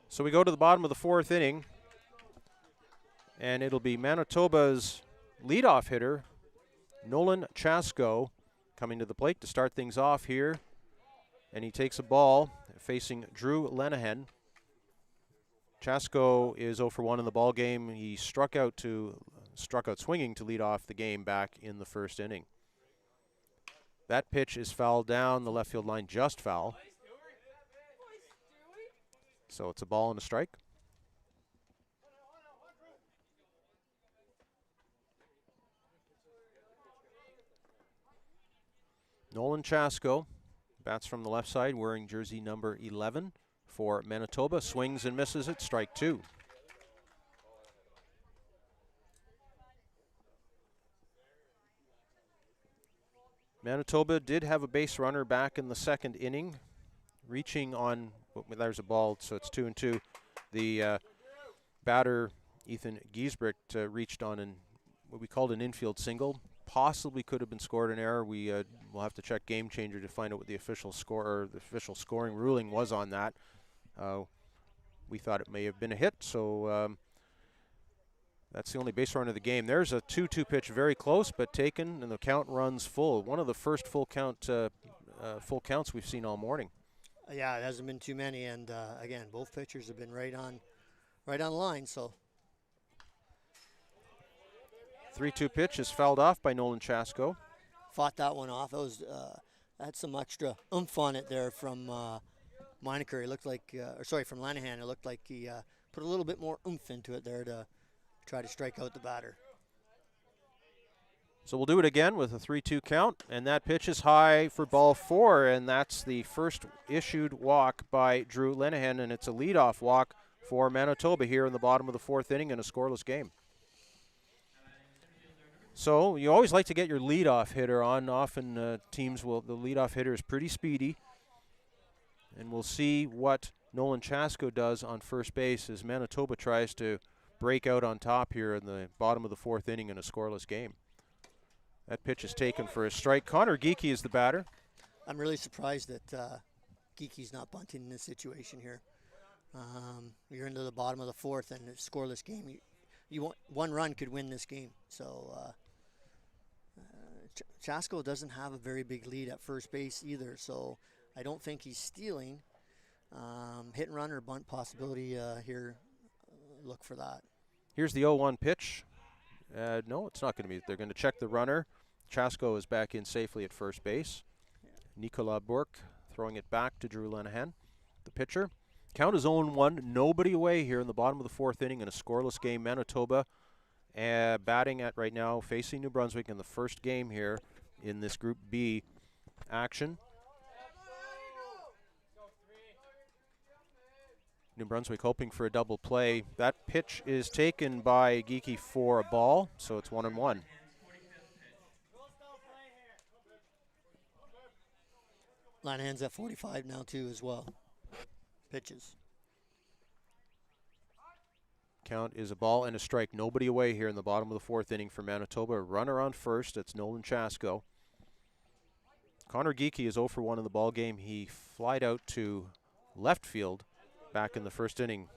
So we go to the bottom of the fourth inning, and it'll be Manitoba's leadoff hitter, Nolan Chasko, coming to the plate to start things off here. And he takes a ball facing Drew Lenahan. Chasko is 0 for 1 in the ball game. He struck out swinging to lead off the game back in the first inning. That pitch is fouled down the left field line, just foul. So it's a ball and a strike. Nolan Chasko bats from the left side, wearing jersey number 11 for Manitoba. Swings and misses it, strike 2. Manitoba did have a base runner back in the second inning, reaching on, there's a ball, so it's 2-2. The batter, Ethan Giesbrecht, reached on what we called an infield single. Possibly could have been scored an error. We'll have to check Game Changer to find out what the official score or the official scoring ruling was on that. We thought it may have been a hit, so that's the only base runner of the game. There's a 2-2 pitch, very close, but taken, and the count runs full. One of the first full counts we've seen all morning. Yeah, it hasn't been too many, and again, both pitchers have been right on line. So 3-2 pitch is fouled off by Nolan Chasko. Fought that one off. That was had some extra oomph on it there from Meinecker. It looked like, from Lanahan. It looked like he put a little bit more oomph into it there to try to strike out the batter. So we'll do it again with a 3-2 count, and that pitch is high for ball 4, and that's the first issued walk by Drew Lanahan, and it's a leadoff walk for Manitoba here in the bottom of the 4th inning in a scoreless game. So you always like to get your leadoff hitter on. Often teams will, the leadoff hitter is pretty speedy, and we'll see what Nolan Chasko does on first base as Manitoba tries to break out on top here in the bottom of the 4th inning in a scoreless game. That pitch is taken for a strike. Connor Geekie is the batter. I'm really surprised that Geekie's not bunting in this situation here. You're into the bottom of the 4th and a scoreless game. You want, one run could win this game. So Chasko doesn't have a very big lead at first base either. So I don't think he's stealing. Hit and run or bunt possibility here. Look for that. Here's the 0-1 pitch. No, it's not going to be. They're going to check the runner. Chasko is back in safely at first base. Nicolas Bourque throwing it back to Drew Lanahan, the pitcher. Count is 0-1. Nobody away here in the bottom of the 4th inning in a scoreless game. Manitoba batting at right now, facing New Brunswick in the first game here in this Group B action. New Brunswick hoping for a double play. That pitch is taken by Geekie for a ball, so it's 1-1. Lanahan's at 45 now too as well. Pitches. Count is a ball and a strike. Nobody away here in the bottom of the 4th inning for Manitoba. A runner on first. It's Nolan Chasko. Connor Geekie is 0 for 1 in the ball game. He flied out to left field back in the first inning.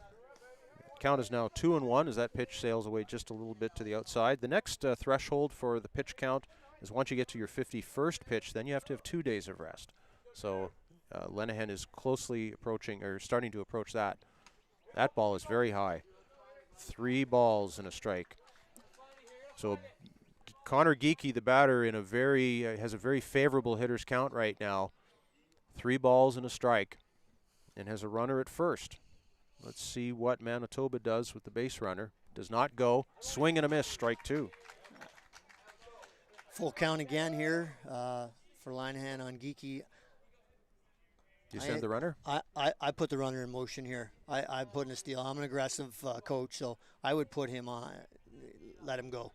Count is now 2-1 as that pitch sails away just a little bit to the outside. The next threshold for the pitch count is once you get to your 51st pitch, then you have to have 2 days of rest. So Lanahan is closely approaching, or starting to approach that. That ball is very high. 3 balls and a strike. So Connor Geekie, the batter, in a has a very favorable hitter's count right now. 3 balls and a strike, and has a runner at first. Let's see what Manitoba does with the base runner. Does not go. Swing and a miss, strike 2. Full count again here for Lanahan on Geekie. Do you send the runner? I put the runner in motion here. I put in a steal. I'm an aggressive coach, so I would put him on, let him go.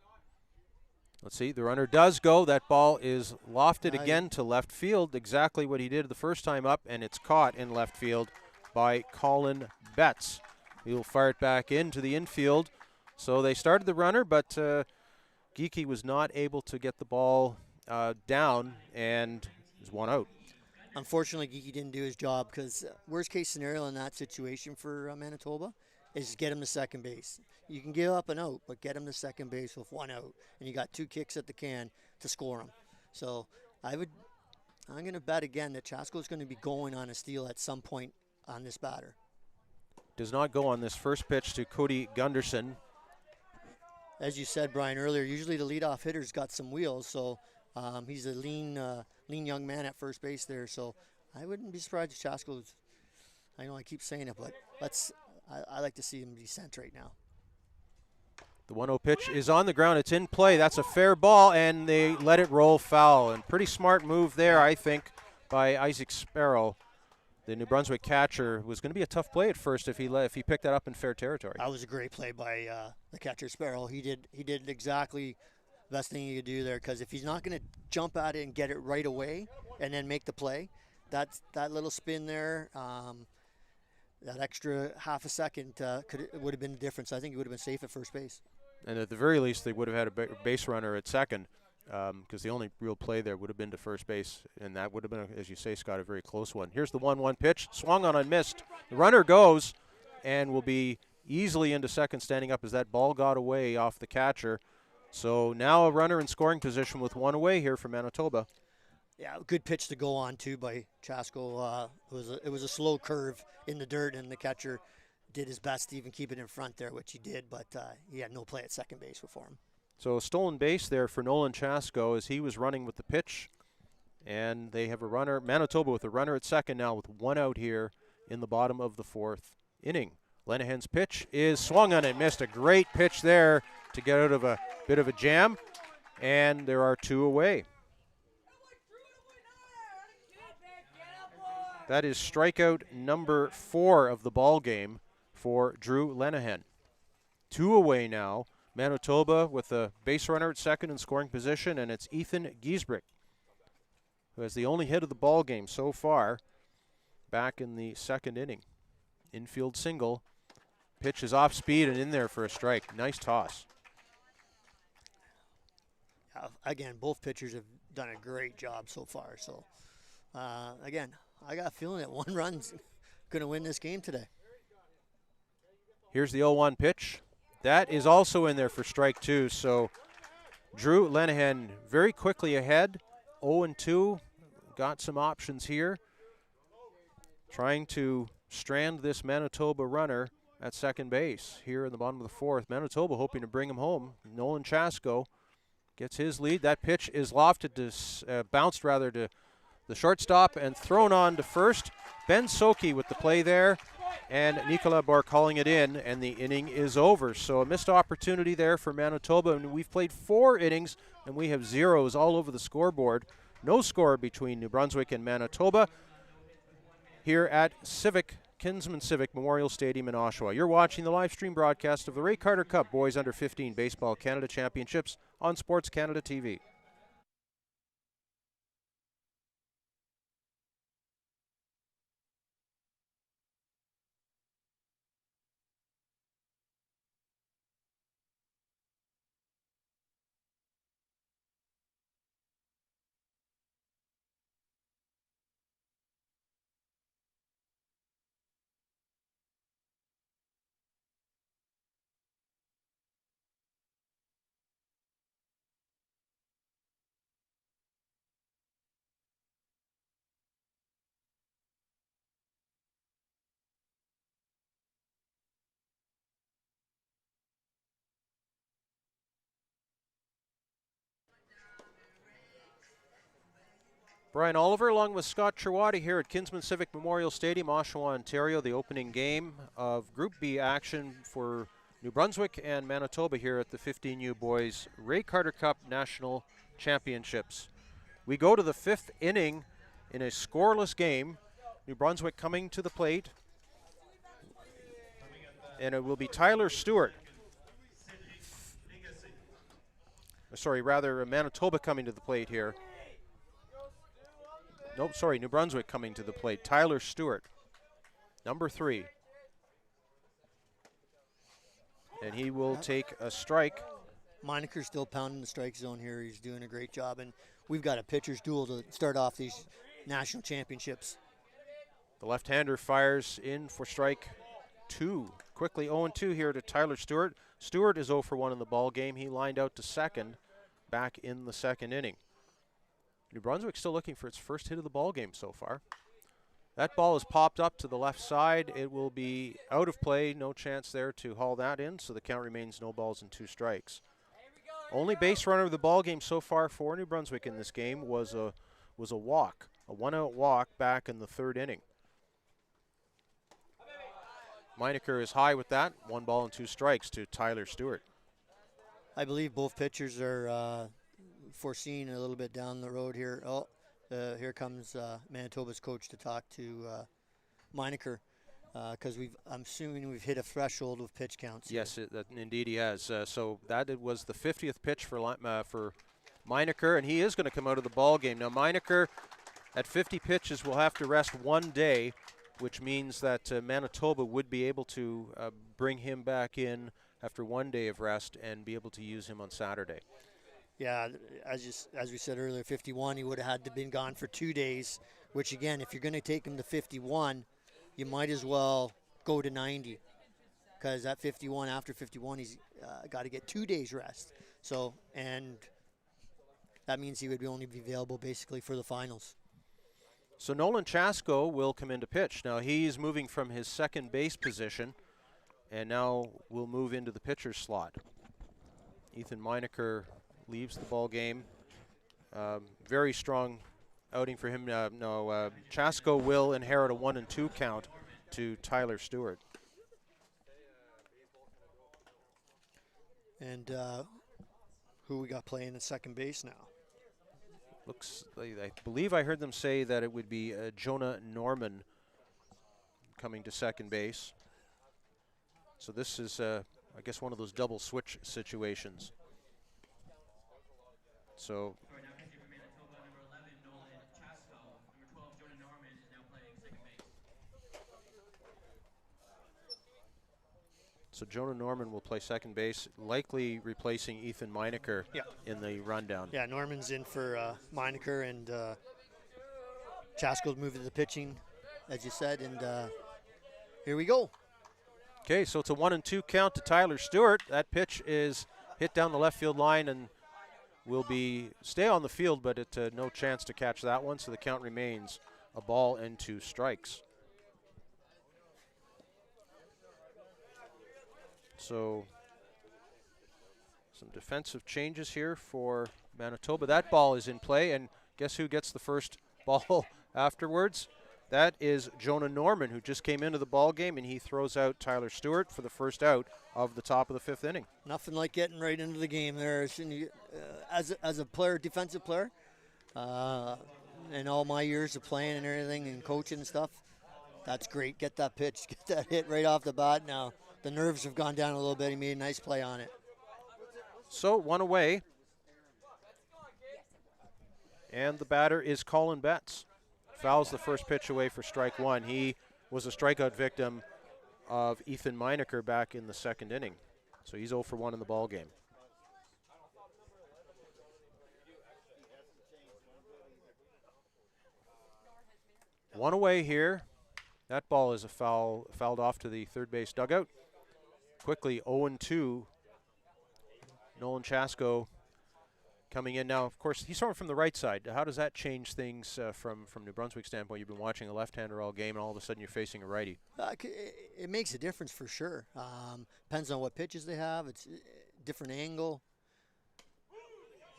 Let's see. The runner does go. That ball is lofted again to left field, exactly what he did the first time up, and it's caught in left field by Colin Betts. He'll fire it back into the infield. So they started the runner, but Geekie was not able to get the ball down, and is 1 out. Unfortunately, Geekie didn't do his job because worst case scenario in that situation for Manitoba is get him to second base. You can give up an out, but get him to second base with 1 out, and you got 2 kicks at the can to score him. So I'm going to bet again that Chasko's going to be going on a steal at some point on this batter. does not go on this first pitch to Cody Gunderson. As you said, Brian, earlier, usually the leadoff hitter's got some wheels, so he's a lean young man at first base there. So I wouldn't be surprised if Chasko's. I know I keep saying it, but I like to see him be sent right now. The 1-0 pitch is on the ground. It's in play. That's a fair ball, and they let it roll foul. And pretty smart move there, I think, by Isaac Sparrow. The New Brunswick catcher was going to be a tough play at first if he picked that up in fair territory. That was a great play by the catcher Sparrow. He did exactly the best thing he could do there, because if he's not going to jump at it and get it right away and then make the play, that little spin there, that extra half a second would have been the difference. I think he would have been safe at first base. And at the very least, they would have had a base runner at second, because the only real play there would have been to first base, and that would have been, as you say, Scott, a very close one. Here's the 1-1 pitch, swung on and missed. The runner goes and will be easily into second, standing up as that ball got away off the catcher. So now a runner in scoring position with one away here for Manitoba. Yeah, good pitch to go on too by Chasko. It was a slow curve in the dirt, and the catcher did his best to even keep it in front there, which he did, but he had no play at second base before him. So a stolen base there for Nolan Chasko as he was running with the pitch. And they have a runner, Manitoba with a runner at second now with one out here in the bottom of the fourth inning. Lenahan's pitch is swung on and missed. A great pitch there to get out of a bit of a jam. And there are two away. That is strikeout number 4 of the ball game for Drew Lenahan. Two away now. Manitoba with a base runner at second in scoring position, and it's Ethan Giesbrick, who has the only hit of the ball game so far back in the second inning. Infield single. Pitch is off speed and in there for a strike. Nice toss. Again, both pitchers have done a great job so far. So, again, I got a feeling that one run's going to win this game today. Here's the 0-1 pitch. That is also in there for strike 2. So Drew Lenahan very quickly ahead. 0-2. Got some options here. Trying to strand this Manitoba runner at second base here in the bottom of the fourth. Manitoba hoping to bring him home. Nolan Chasko gets his lead. That pitch is lofted to, bounced rather to the shortstop and thrown on to first. Ben Soki with the play there, and Nicolas Bar calling it in, and the inning is over. So a missed opportunity there for Manitoba, and we've played 4 innings, and we have zeros all over the scoreboard. No score between New Brunswick and Manitoba here at Kinsman Civic Memorial Stadium in Oshawa. You're watching the live stream broadcast of the Ray Carter Cup Boys Under 15 Baseball Canada Championships on Sports Canada TV. Brian Oliver along with Scott Cherwadi here at Kinsman Civic Memorial Stadium, Oshawa, Ontario, the opening game of Group B action for New Brunswick and Manitoba here at the 15U Boys Ray Carter Cup National Championships. We go to the 5th inning in a scoreless game. New Brunswick coming to the plate, and it will be Tyler Stewart. Sorry, rather Manitoba coming to the plate here. Nope, sorry, New Brunswick coming to the plate. Tyler Stewart, number 3. And he will take a strike. Meineker's still pounding the strike zone here. He's doing a great job, and we've got a pitcher's duel to start off these national championships. The left-hander fires in for strike 2. Quickly 0-2 here to Tyler Stewart. Stewart is 0 for 1 in the ball game. He lined out to second back in the second inning. New Brunswick still looking for its first hit of the ball game so far. That ball is popped up to the left side. It will be out of play. No chance there to haul that in, so the count remains no balls and 2 strikes. Only base runner of the ball game so far for New Brunswick in this game was a walk, a 1-out walk back in the 3rd inning. Meinecker is high with that. 1 ball and 2 strikes to Tyler Stewart. I believe both pitchers are foreseeing a little bit down the road here. Oh, here comes Manitoba's coach to talk to Meinecker, because I'm assuming we've hit a threshold with pitch counts. Yes, indeed he has. So that it was the 50th pitch for Meinecker, and he is going to come out of the ball game. Now Meinecker, at 50 pitches, will have to rest 1 day, which means that Manitoba would be able to bring him back in after 1 day of rest and be able to use him on Saturday. Yeah, as we said earlier, 51, he would have had to been gone for 2 days, which again, if you're going to take him to 51, you might as well go to 90, because at 51, after 51, he's got to get 2 days rest. So, and that means he would only be available basically for the finals. So Nolan Chasko will come into pitch. Now he's moving from his second base position and now will move into the pitcher's slot. Ethan Meinecker leaves the ball game. Very strong outing for him. Chasko will inherit a 1-2 count to Tyler Stewart. And who we got playing at second base now? Looks like, I believe I heard them say that it would be Jonah Norman coming to second base. So this is, I guess, one of those double switch situations. So Jonah Norman will play second base, likely replacing Ethan Meinecker in the rundown. Yeah, Norman's in for Meinecker, and Chasko's moved to the pitching, as you said, and here we go. Okay, so it's a 1-2 count to Tyler Stewart. That pitch is hit down the left field line and will stay on the field, but no chance to catch that one, so the count remains a ball and 2 strikes. So some defensive changes here for Manitoba. That ball is in play, and guess who gets the first ball afterwards? That is Jonah Norman, who just came into the ball game, and he throws out Tyler Stewart for the first out of the top of the 5th inning. Nothing like getting right into the game there. As a player, defensive player, and all my years of playing and everything and coaching and stuff, that's great. Get that pitch, get that hit right off the bat. Now the nerves have gone down a little bit. He made a nice play on it. So 1 away. And the batter is Colin Betts. Fouls the first pitch away for strike 1. He was a strikeout victim of Ethan Meinecker back in the 2nd inning. So he's 0 for 1 in the ball game. One away here. That ball is fouled off to the third base dugout. Quickly 0-2. Nolan Chasko coming in now. Of course, he's throwing from the right side. How does that change things from New Brunswick's standpoint? You've been watching a left-hander all game, and all of a sudden you're facing a righty. It makes a difference for sure. Depends on what pitches they have. It's a different angle.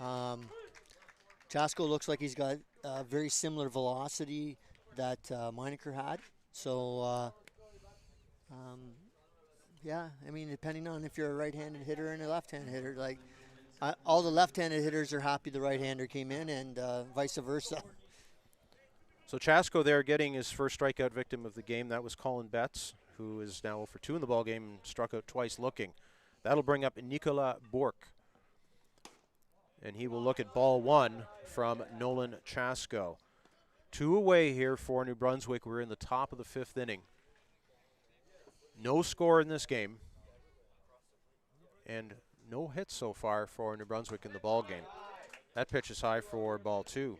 Chasko looks like he's got very similar velocity that Meinecker had. So, yeah, I mean, depending on if you're a right-handed hitter and a left-handed hitter, like all the left-handed hitters are happy the right-hander came in, and vice versa. So Chasko there getting his first strikeout victim of the game. That was Colin Betts, who is now 0 for 2 in the ball game and struck out twice looking. That'll bring up Nicolas Bourque. And he will look at ball 1 from Nolan Chasko. 2 away here for New Brunswick. We're in the top of the 5th inning. No score in this game. And no hits so far for New Brunswick in the ball game. That pitch is high for ball 2.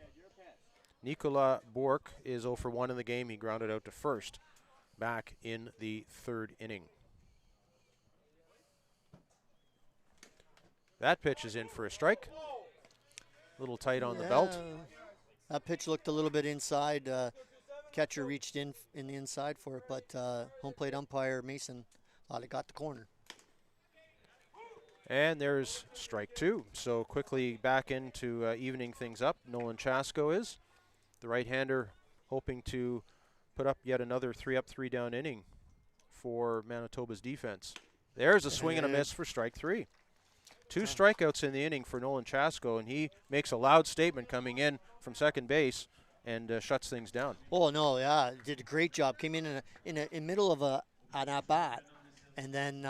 Nicolas Bourque is 0 for 1 in the game. He grounded out to first back in the 3rd inning. That pitch is in for a strike. A little tight on the belt. That pitch looked a little bit inside. catcher reached in the inside for it, but home plate umpire Mason thought it got the corner. And there's strike two. So quickly back into evening things up. Nolan Chasko is the right-hander, hoping to put up yet another 3-up, 3-down inning for Manitoba's defense. There's a swing and a miss for strike three. Two strikeouts in the inning for Nolan Chasko, and he makes a loud statement coming in from second base and shuts things down. Oh no, yeah, did a great job. Came in the middle of an at bat, and then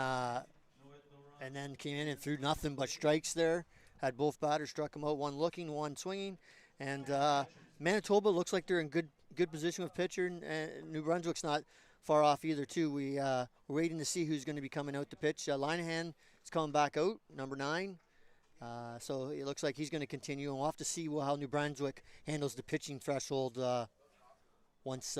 came in and threw nothing but strikes there. Had both batters struck him out, one looking, one swinging, and Manitoba looks like they're in good position with pitcher. And New Brunswick's not far off either too. We're waiting to see who's going to be coming out to pitch. Linehan is coming back out, number 9. So it looks like he's going to continue, and we'll have to see how New Brunswick handles the pitching threshold once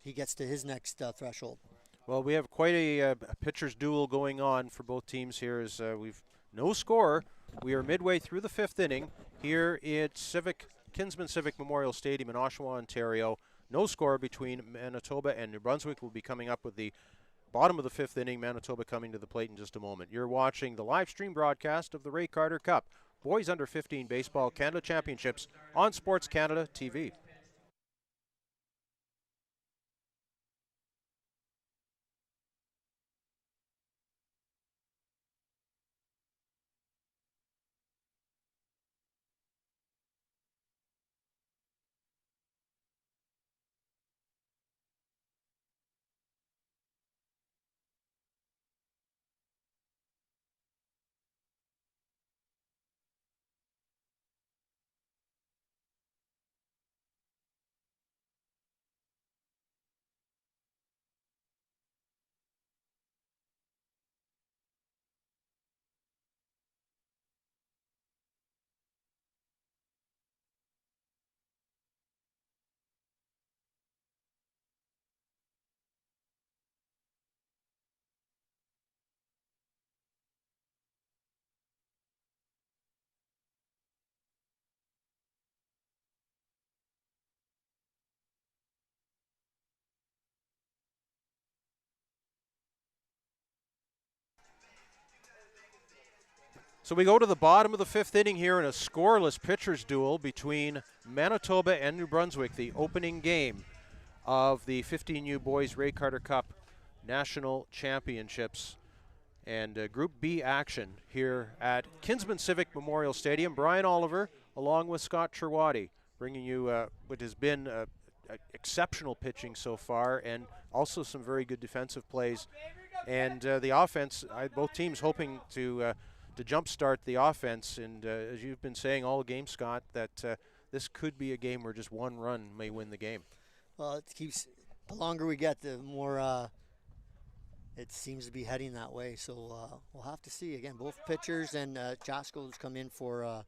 he gets to his next threshold. Well, we have quite a pitcher's duel going on for both teams here. As we've no score. We are midway through the 5th inning here at Kinsman Civic Memorial Stadium in Oshawa, Ontario. No score between Manitoba and New Brunswick. We'll be coming up with the bottom of the 5th inning, Manitoba coming to the plate in just a moment. You're watching the live stream broadcast of the Ray Carter Cup Boys Under 15 Baseball Canada Championships on Sports Canada TV. So we go to the bottom of the 5th inning here in a scoreless pitcher's duel between Manitoba and New Brunswick, the opening game of the 15U Boys Ray Carter Cup National Championships and Group B action here at Kinsman Civic Memorial Stadium. Brian Oliver along with Scott Cherwadi bringing you what has been exceptional pitching so far and also some very good defensive plays. And the offense, both teams hoping to jumpstart the offense. And as you've been saying all game, Scott, that this could be a game where just one run may win the game. Well, it keeps, the longer we get, the more it seems to be heading that way. So we'll have to see. Again, both pitchers and Chasko's come in for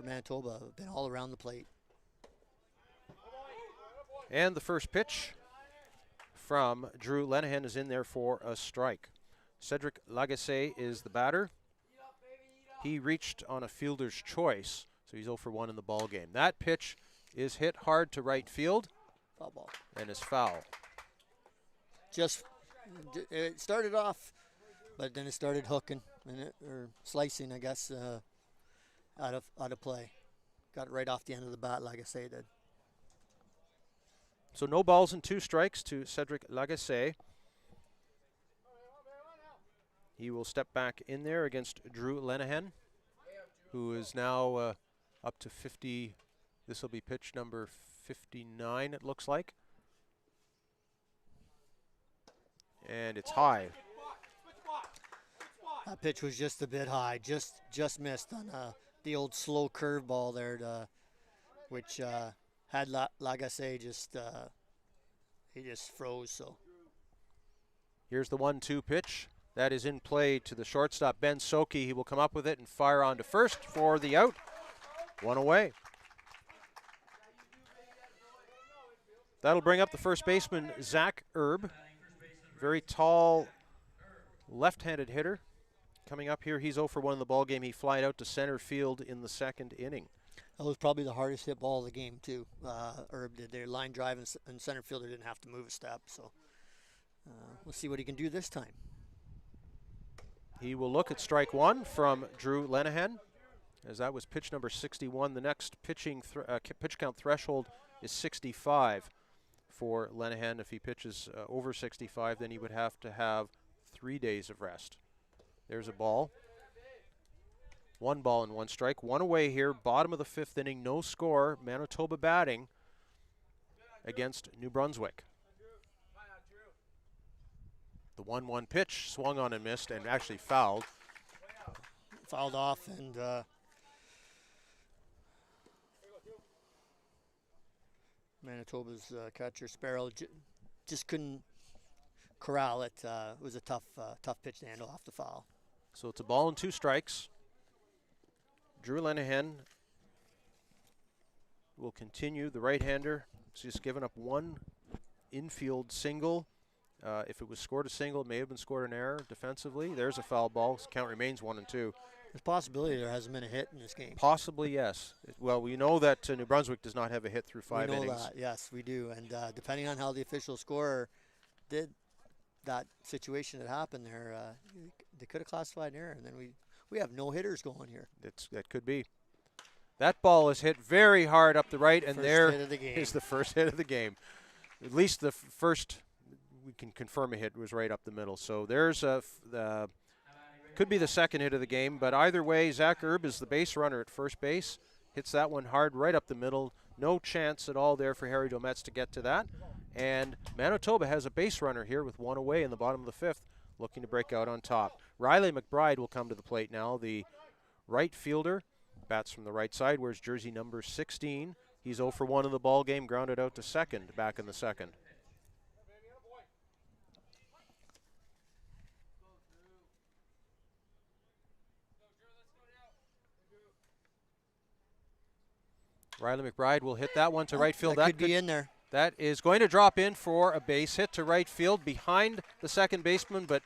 Manitoba. Been all around the plate. And the first pitch from Drew Lenahan is in there for a strike. Cedric Lagacé is the batter. He reached on a fielder's choice, so he's 0 for 1 in the ball game. That pitch is hit hard to right field. Foul ball. And is foul. It started off, but then it started hooking or slicing, I guess, out of play. Got it right off the end of the bat, like I say, did. So no balls and 2 strikes to Cedric Lagacé. He will step back in there against Drew Lenahan, who is now up to 50. This will be pitch number 59, it looks like. And it's high. That pitch was just a bit high, just missed on the old slow curveball there, which had Lagacé he just froze. So here's the 1-2 pitch. That is in play to the shortstop, Ben Soki. He will come up with it and fire on to first for the out. 1 away. That'll bring up the first baseman, Zach Erb. Very tall left-handed hitter. Coming up here, he's 0 for 1 in the ballgame. He flied out to center field in the 2nd inning. That was probably the hardest hit ball of the game too. Herb did their line drive, and center fielder didn't have to move a step. So we'll see what he can do this time. He will look at strike one from Drew Lenahan, as that was pitch number 61. The next pitch count threshold is 65 for Lenahan. If he pitches over 65, then he would have to have 3 days of rest. There's a ball. 1 ball and 1 strike. 1 away here, bottom of the 5th inning, no score. Manitoba batting against New Brunswick. The 1-1 pitch swung on and missed, and actually fouled. Fouled off, and Manitoba's catcher Sparrow just couldn't corral it. It was a tough pitch to handle off the foul. So it's a ball and 2 strikes. Drew Lenahan will continue. The right-hander has just given up 1 infield single. If it was scored a single, it may have been scored an error defensively. There's a foul ball. Count remains 1-2. There's a possibility there hasn't been a hit in this game. Possibly, yes. Well, we know that New Brunswick does not have a hit through 5 innings. We know that, yes, we do. And depending on how the official scorer did that situation that happened there, they could have classified an error. And then we have no hitters going here. That could be. That ball is hit very hard up the right, and there is the first hit of the game. At least the first, we can confirm a hit was right up the middle. So there's could be the second hit of the game, but either way, Zach Erb is the base runner at first base. Hits that one hard right up the middle. No chance at all there for Harry Dometz to get to that. And Manitoba has a base runner here with 1 away in the bottom of the 5th, looking to break out on top. Riley McBride will come to the plate now, the right fielder. Bats from the right side, wears jersey number 16. He's 0 for 1 in the ball game, grounded out to second, back in the second. Riley McBride will hit that one to right field. That could be in there. That is going to drop in for a base hit to right field behind the second baseman, but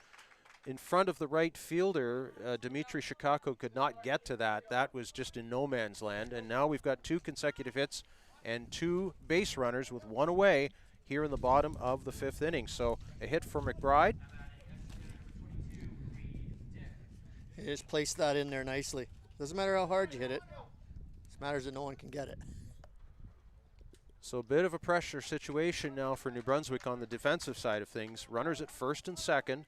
in front of the right fielder. Dmitry Shikako could not get to that. That was just in no man's land. And now we've got 2 consecutive hits and 2 base runners with 1 away here in the bottom of the 5th inning. So a hit for McBride. He just placed that in there nicely. Doesn't matter how hard you hit it. It matters that no one can get it. So a bit of a pressure situation now for New Brunswick on the defensive side of things. Runners at first and second.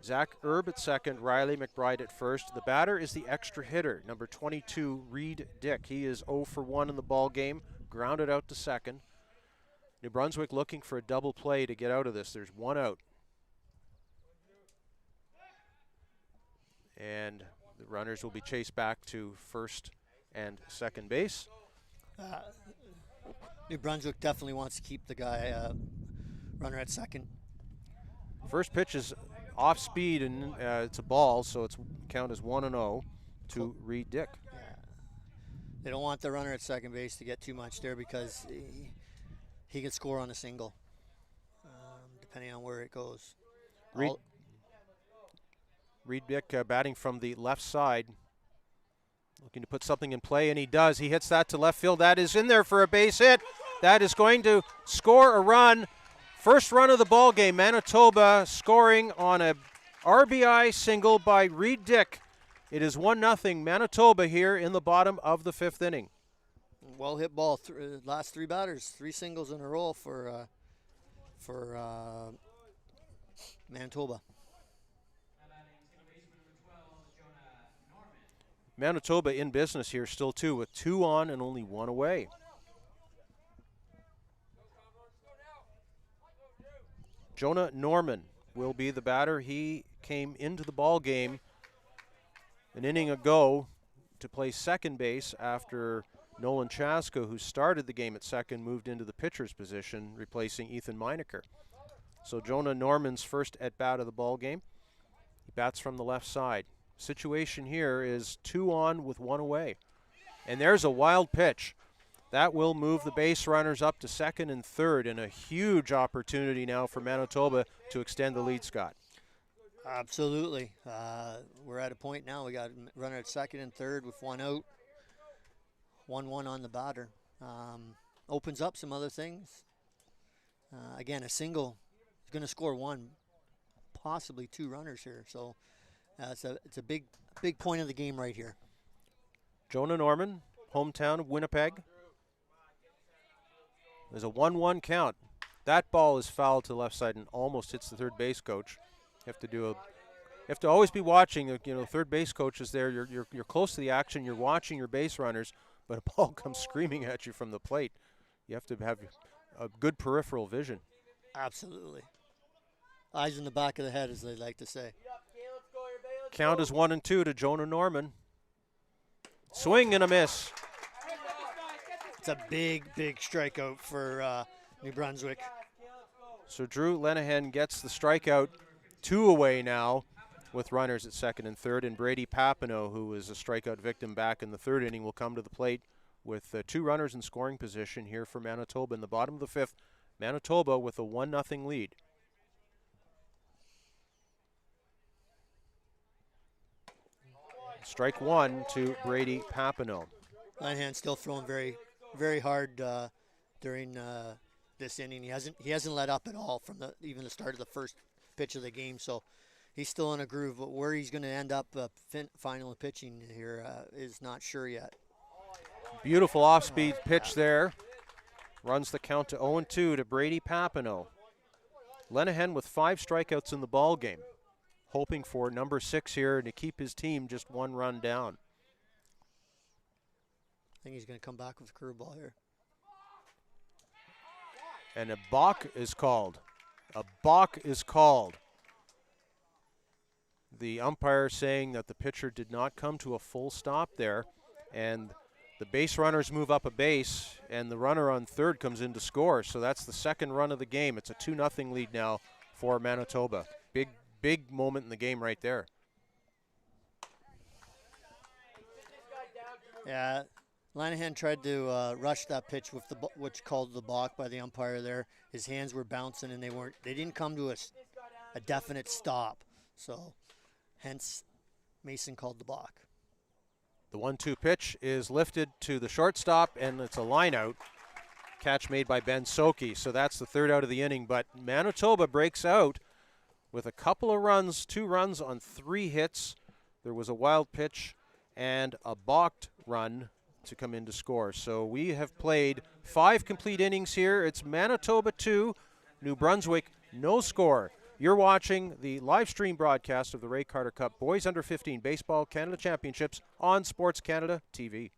Zach Erb at second, Riley McBride at first. The batter is the extra hitter, number 22, Reed Dick. He is 0 for 1 in the ball game, grounded out to second. New Brunswick looking for a double play to get out of this. There's 1 out. And the runners will be chased back to first and second base. New Brunswick definitely wants to keep the guy runner at second. First pitch is off speed, and it's a ball, so it's count as 1-0 to Reed Dick. Yeah. They don't want the runner at second base to get too much there because he can score on a single, depending on where it goes. Reed Dick batting from the left side, looking to put something in play, and he does. He hits that to left field. That is in there for a base hit. That is going to score a run. First run of the ball game, Manitoba scoring on a RBI single by Reed Dick. It is 1-0 Manitoba here in the bottom of the 5th inning. Well hit ball. Last 3 batters, 3 singles in a row for Manitoba. Manitoba in business here still too, with 2 on and only 1 away. Jonah Norman will be the batter. He came into the ball game an inning ago to play second base after Nolan Chaska, who started the game at second, moved into the pitcher's position, replacing Ethan Meinecker. So Jonah Norman's first at-bat of the ball game. He bats from the left side. Situation here is 2 on with 1 away. And there's a wild pitch. That will move the base runners up to second and third, and a huge opportunity now for Manitoba to extend the lead, Scott. Absolutely. We're at a point now. We got a runner at second and third with 1 out. 1-1 on the batter. Opens up some other things. Again, a single is going to score one, possibly two runners here. So it's a big point of the game right here. Jonah Norman, hometown of Winnipeg. There's a 1-1 count. That ball is fouled to the left side and almost hits the third base coach. You have to always be watching. You know, the third base coach is there. You're close to the action. You're watching your base runners, but a ball comes screaming at you from the plate. You have to have a good peripheral vision. Absolutely. Eyes in the back of the head, as they like to say. Count is 1-2 to Jonah Norman. Swing and a miss. It's a big strikeout for New Brunswick. So Drew Lenahan gets the strikeout, 2 away now with runners at second and third, and Brady Papineau, who was a strikeout victim back in the third inning, will come to the plate with 2 runners in scoring position here for Manitoba in the bottom of the fifth. Manitoba with a 1-0 lead. Strike 1 to Brady Papineau. Lenahan still throwing very hard during this inning. He hasn't let up at all from even the start of the first pitch of the game. So he's still in a groove. But where he's going to end up final pitching here is not sure yet. Beautiful off-speed pitch there. Runs the count to 0-2 to Brady Papineau. Lenahan with 5 strikeouts in the ball game, hoping for number 6 here to keep his team just 1 run down. I think he's going to come back with a curveball here. And a balk is called. A balk is called. The umpire saying that the pitcher did not come to a full stop there, and the base runners move up a base, and the runner on third comes in to score. So that's the second run of the game. It's a 2-0 lead now for Manitoba. Big moment in the game right there. Yeah, Lenahan tried to rush that pitch with which called the balk by the umpire there. His hands were bouncing, and they didn't come to a definite stop. So hence Mason called the balk. The 1-2 pitch is lifted to the shortstop, and it's a line out. Catch made by Ben Soki. So that's the third out of the inning. But Manitoba breaks out with a couple of runs, 2 runs on 3 hits. There was a wild pitch and a balked run to come in to score. So we have played 5 complete innings here. It's Manitoba 2, New Brunswick no score. You're watching the live stream broadcast of the Ray Carter Cup Boys Under 15 Baseball Canada Championships on Sports Canada TV.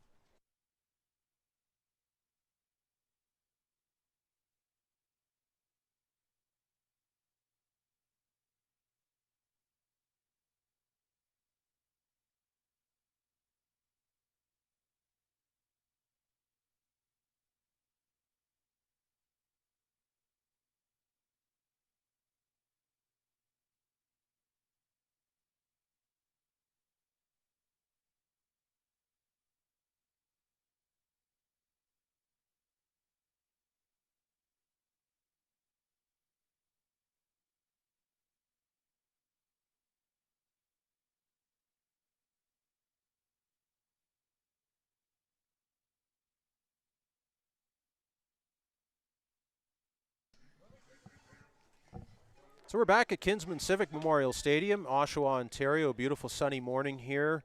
So we're back at Kinsman Civic Memorial Stadium, Oshawa, Ontario. Beautiful sunny morning here.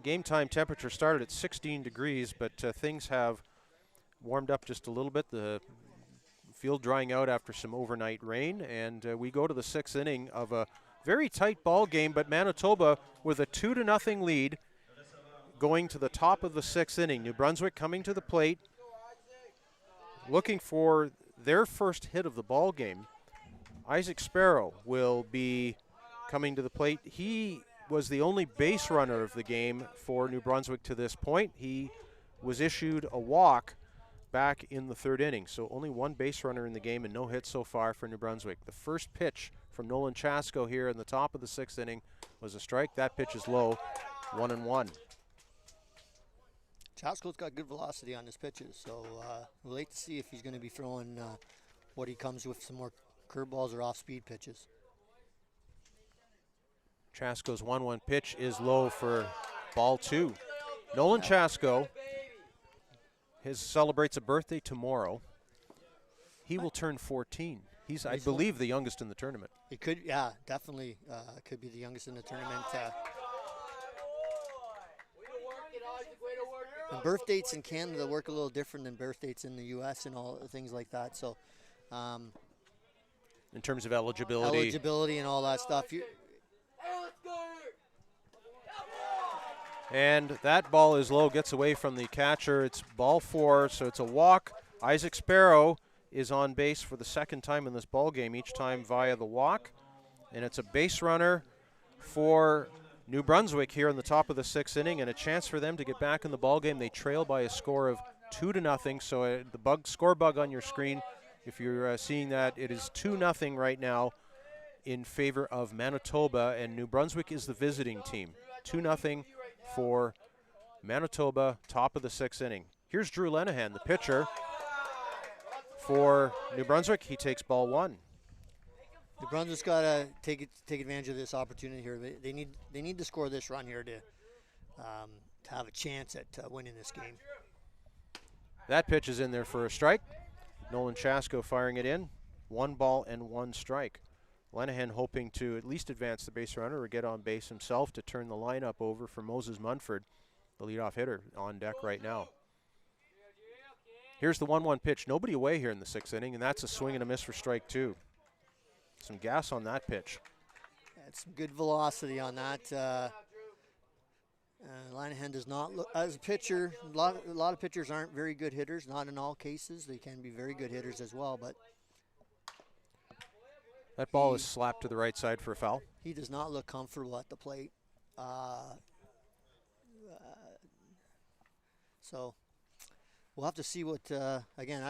Game time temperature started at 16 degrees, but things have warmed up just a little bit. The field drying out after some overnight rain, and we go to the 6th inning of a very tight ball game, but Manitoba with a 2-0 lead going to the top of the 6th inning. New Brunswick coming to the plate, looking for their first hit of the ball game. Isaac Sparrow will be coming to the plate. He was the only base runner of the game for New Brunswick to this point. He was issued a walk back in the 3rd inning, so only 1 base runner in the game and no hits so far for New Brunswick. The first pitch from Nolan Chasko here in the top of the 6th inning was a strike. That pitch is low, 1-1. Chasko's got good velocity on his pitches, so we'll wait to see if he's going to be throwing what he comes with, some more curveballs or off-speed pitches. Chasko's 1-1 pitch is low for ball 2. Nolan Chasko celebrates a birthday tomorrow. He will turn 14. He's, I believe, the youngest in the tournament. He could, yeah, definitely could be the youngest in the tournament. And birth dates in Canada work a little different than birth dates in the U.S. and all things like that. So, in terms of eligibility and all that stuff. And that ball is low, gets away from the catcher. It's ball 4, so it's a walk. Isaac Sparrow is on base for the second time in this ball game, each time via the walk. And it's a base runner for New Brunswick here in the top of the 6th inning, and a chance for them to get back in the ball game. They trail by a score of 2-0. So the score bug on your screen, if you're seeing that, it is 2-0 right now in favor of Manitoba, and New Brunswick is the visiting team. 2-0 for Manitoba, top of the 6th inning. Here's Drew Lenahan, the pitcher for New Brunswick. He takes ball 1. New Brunswick's got to take advantage of this opportunity here. They need to score this run here to have a chance at winning this game. That pitch is in there for a strike. Nolan Chasko firing it in. 1 ball and 1 strike. Lenahan hoping to at least advance the base runner or get on base himself to turn the lineup over for Moses Munford, the leadoff hitter, on deck right now. Here's the 1-1 pitch. Nobody away here in the 6th inning, and that's a swing and a miss for strike 2. Some gas on that pitch. That's some good velocity on that. Lenahan does not look, as a pitcher, a lot of pitchers aren't very good hitters, not in all cases. They can be very good hitters as well, but that ball is slapped to the right side for a foul. He does not look comfortable at the plate. So we'll have to see what, again,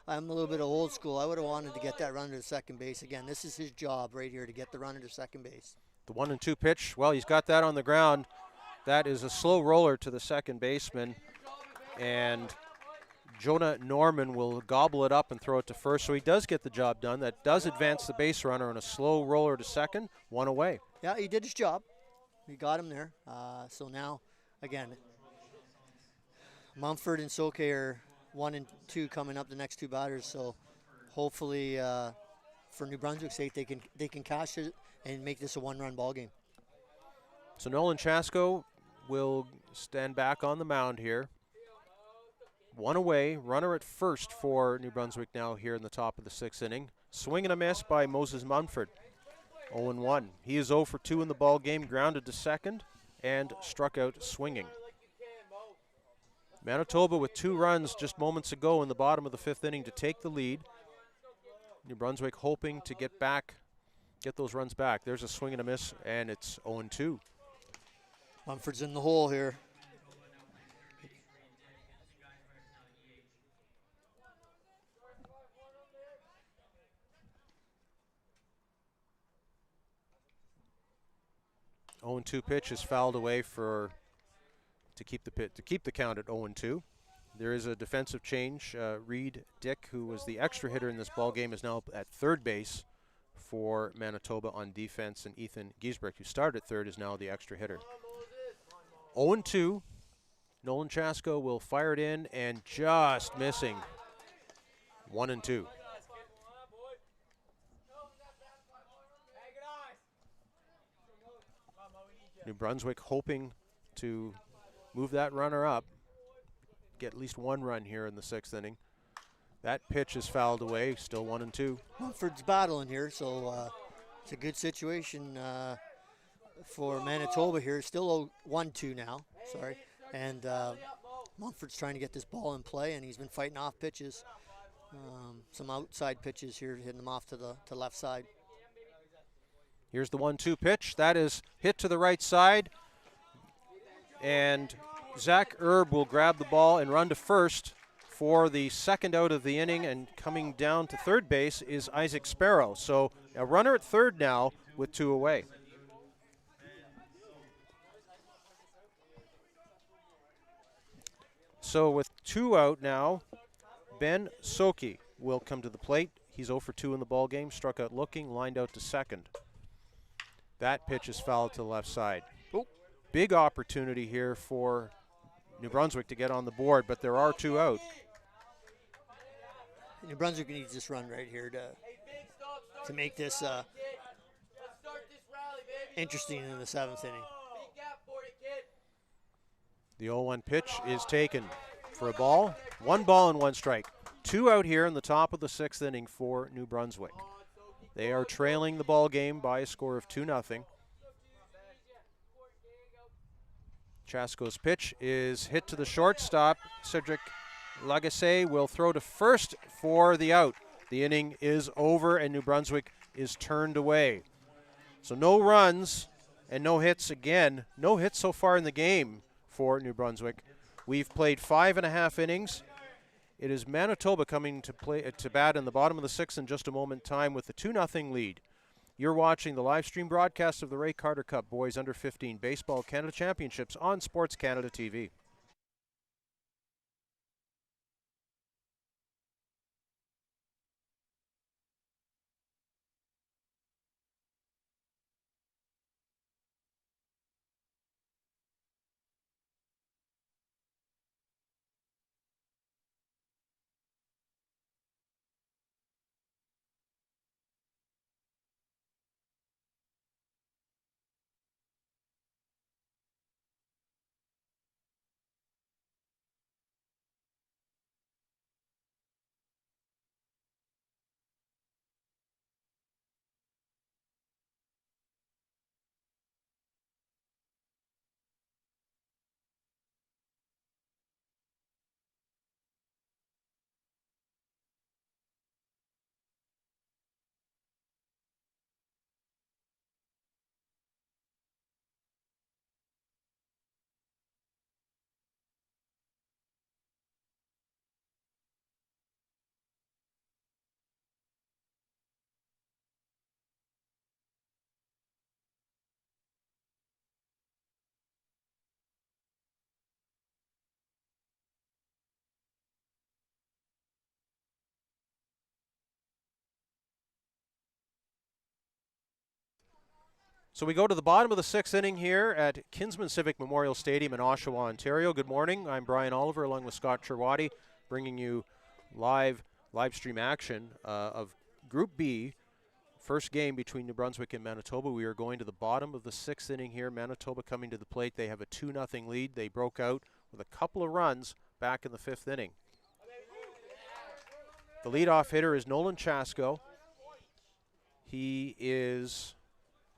I'm a little bit of old school. I would have wanted to get that runner to second base. Again, this is his job right here, to get the runner to second base. The 1-2 pitch, well, he's got that on the ground. That is a slow roller to the second baseman, and Jonah Norman will gobble it up and throw it to first, so he does get the job done. That does advance the base runner on a slow roller to second, 1 away. Yeah, he did his job. He got him there. So now, again, Mumford and Soke are 1 and 2 coming up, the next 2 batters. So hopefully, for New Brunswick's sake, they can cash it and make this a 1-run ball game. So Nolan Chasko will stand back on the mound here. 1 away, runner at first for New Brunswick now here in the top of the 6th inning. Swing and a miss by Moses Munford. 0-1. He is 0 for 2 in the ball game, grounded to second and struck out swinging. Manitoba with 2 runs just moments ago in the bottom of the 5th inning to take the lead. New Brunswick hoping to get those runs back. There's a swing and a miss, and it's 0-2. Mumford's in the hole here. Oh, 0-2 pitch is fouled away to keep the count at 0-2. There is a defensive change. Reed Dick, who was the extra hitter in this ball game, is now at third base for Manitoba on defense, and Ethan Giesbrecht, who started at third, is now the extra hitter. 0-2. Nolan Chasko will fire it in, and just missing. 1-2. New Brunswick hoping to move that runner up, get at least 1 run here in the 6th inning. That pitch is fouled away, still 1-2. Mumford's battling here, so it's a good situation for Manitoba here. Still 1-2 now, sorry. And Mumford's trying to get this ball in play, and he's been fighting off pitches. Some outside pitches here, hitting them off to the left side. Here's the 1-2 pitch. That is hit to the right side. And Zach Erb will grab the ball and run to first for the second out of the inning. And coming down to third base is Isaac Sparrow. So a runner at third now with 2 away. So with 2 out now, Ben Soke will come to the plate. He's 0 for 2 in the ball game, struck out looking, lined out to second. That pitch is fouled to the left side. Oh. Big opportunity here for New Brunswick to get on the board, but there are 2 out. New Brunswick needs this run right here to make this interesting in the 7th inning. The 0-1 pitch is taken for a ball. 1 ball and 1 strike. 2 out here in the top of the 6th inning for New Brunswick. They are trailing the ball game by a score of 2-0. Chasko's pitch is hit to the shortstop. Cedric Lagacé will throw to first for the out. The inning is over and New Brunswick is turned away. So no runs and no hits again. No hits so far in the game for New Brunswick. We've played 5.5 innings. It is Manitoba coming to bat in the bottom of the 6th in just a moment time with a 2-0 lead. You're watching the live stream broadcast of the Ray Carter Cup Boys Under 15 Baseball Canada Championships on Sports Canada TV. So we go to the bottom of the 6th inning here at Kinsman Civic Memorial Stadium in Oshawa, Ontario. Good morning. I'm Brian Oliver along with Scott Cherwadi, bringing you live stream action of Group B, first game between New Brunswick and Manitoba. We are going to the bottom of the 6th inning here. Manitoba coming to the plate. They have a 2-0 lead. They broke out with a couple of runs back in the 5th inning. The leadoff hitter is Nolan Chasko. He is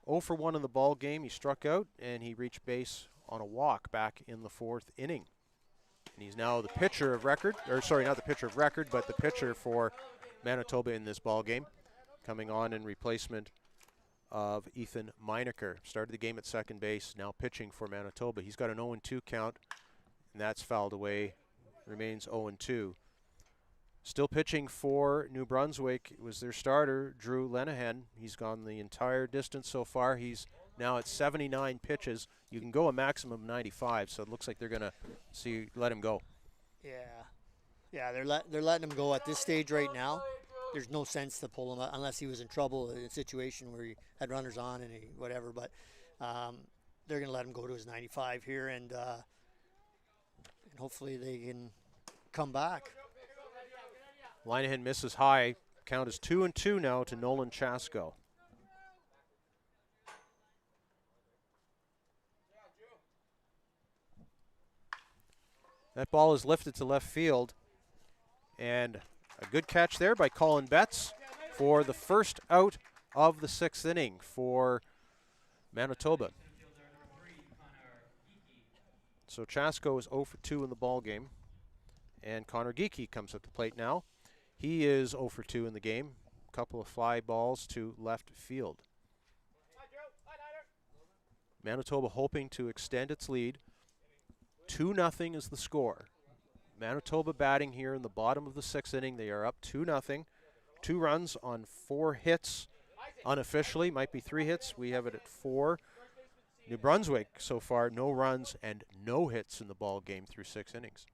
0 for 1 in the ball game. He struck out and he reached base on a walk back in the 4th inning. And he's now the pitcher of record, or sorry, not the pitcher of record, but the pitcher for Manitoba in this ball game, coming on in replacement of Ethan Meinecker. Started the game at second base, now pitching for Manitoba. He's got an 0-2 count, and that's fouled away. Remains 0-2. Still pitching for New Brunswick was their starter, Drew Lenahan. He's gone the entire distance so far. He's now at 79 pitches. You can go a maximum of 95, so it looks like they're going to let him go. Yeah, they're letting him go at this stage right now. There's no sense to pull him out unless he was in trouble in a situation where he had runners on and whatever. But they're going to let him go to his 95 here, and hopefully they can come back. Linehan misses high. Count is 2-2 now to Nolan Chasko. That ball is lifted to left field. And a good catch there by Colin Betts for the first out of the 6th inning for Manitoba. So Chasko is 0 for 2 in the ball game. And Connor Geekie comes at the plate now. He is 0 for 2 in the game. A couple of fly balls to left field. Manitoba hoping to extend its lead. 2-0 is the score. Manitoba batting here in the bottom of the 6th inning. They are up 2-0. 2 runs on 4 hits. Unofficially, might be 3 hits. We have it at 4. New Brunswick so far, no runs and no hits in the ball game through 6 innings.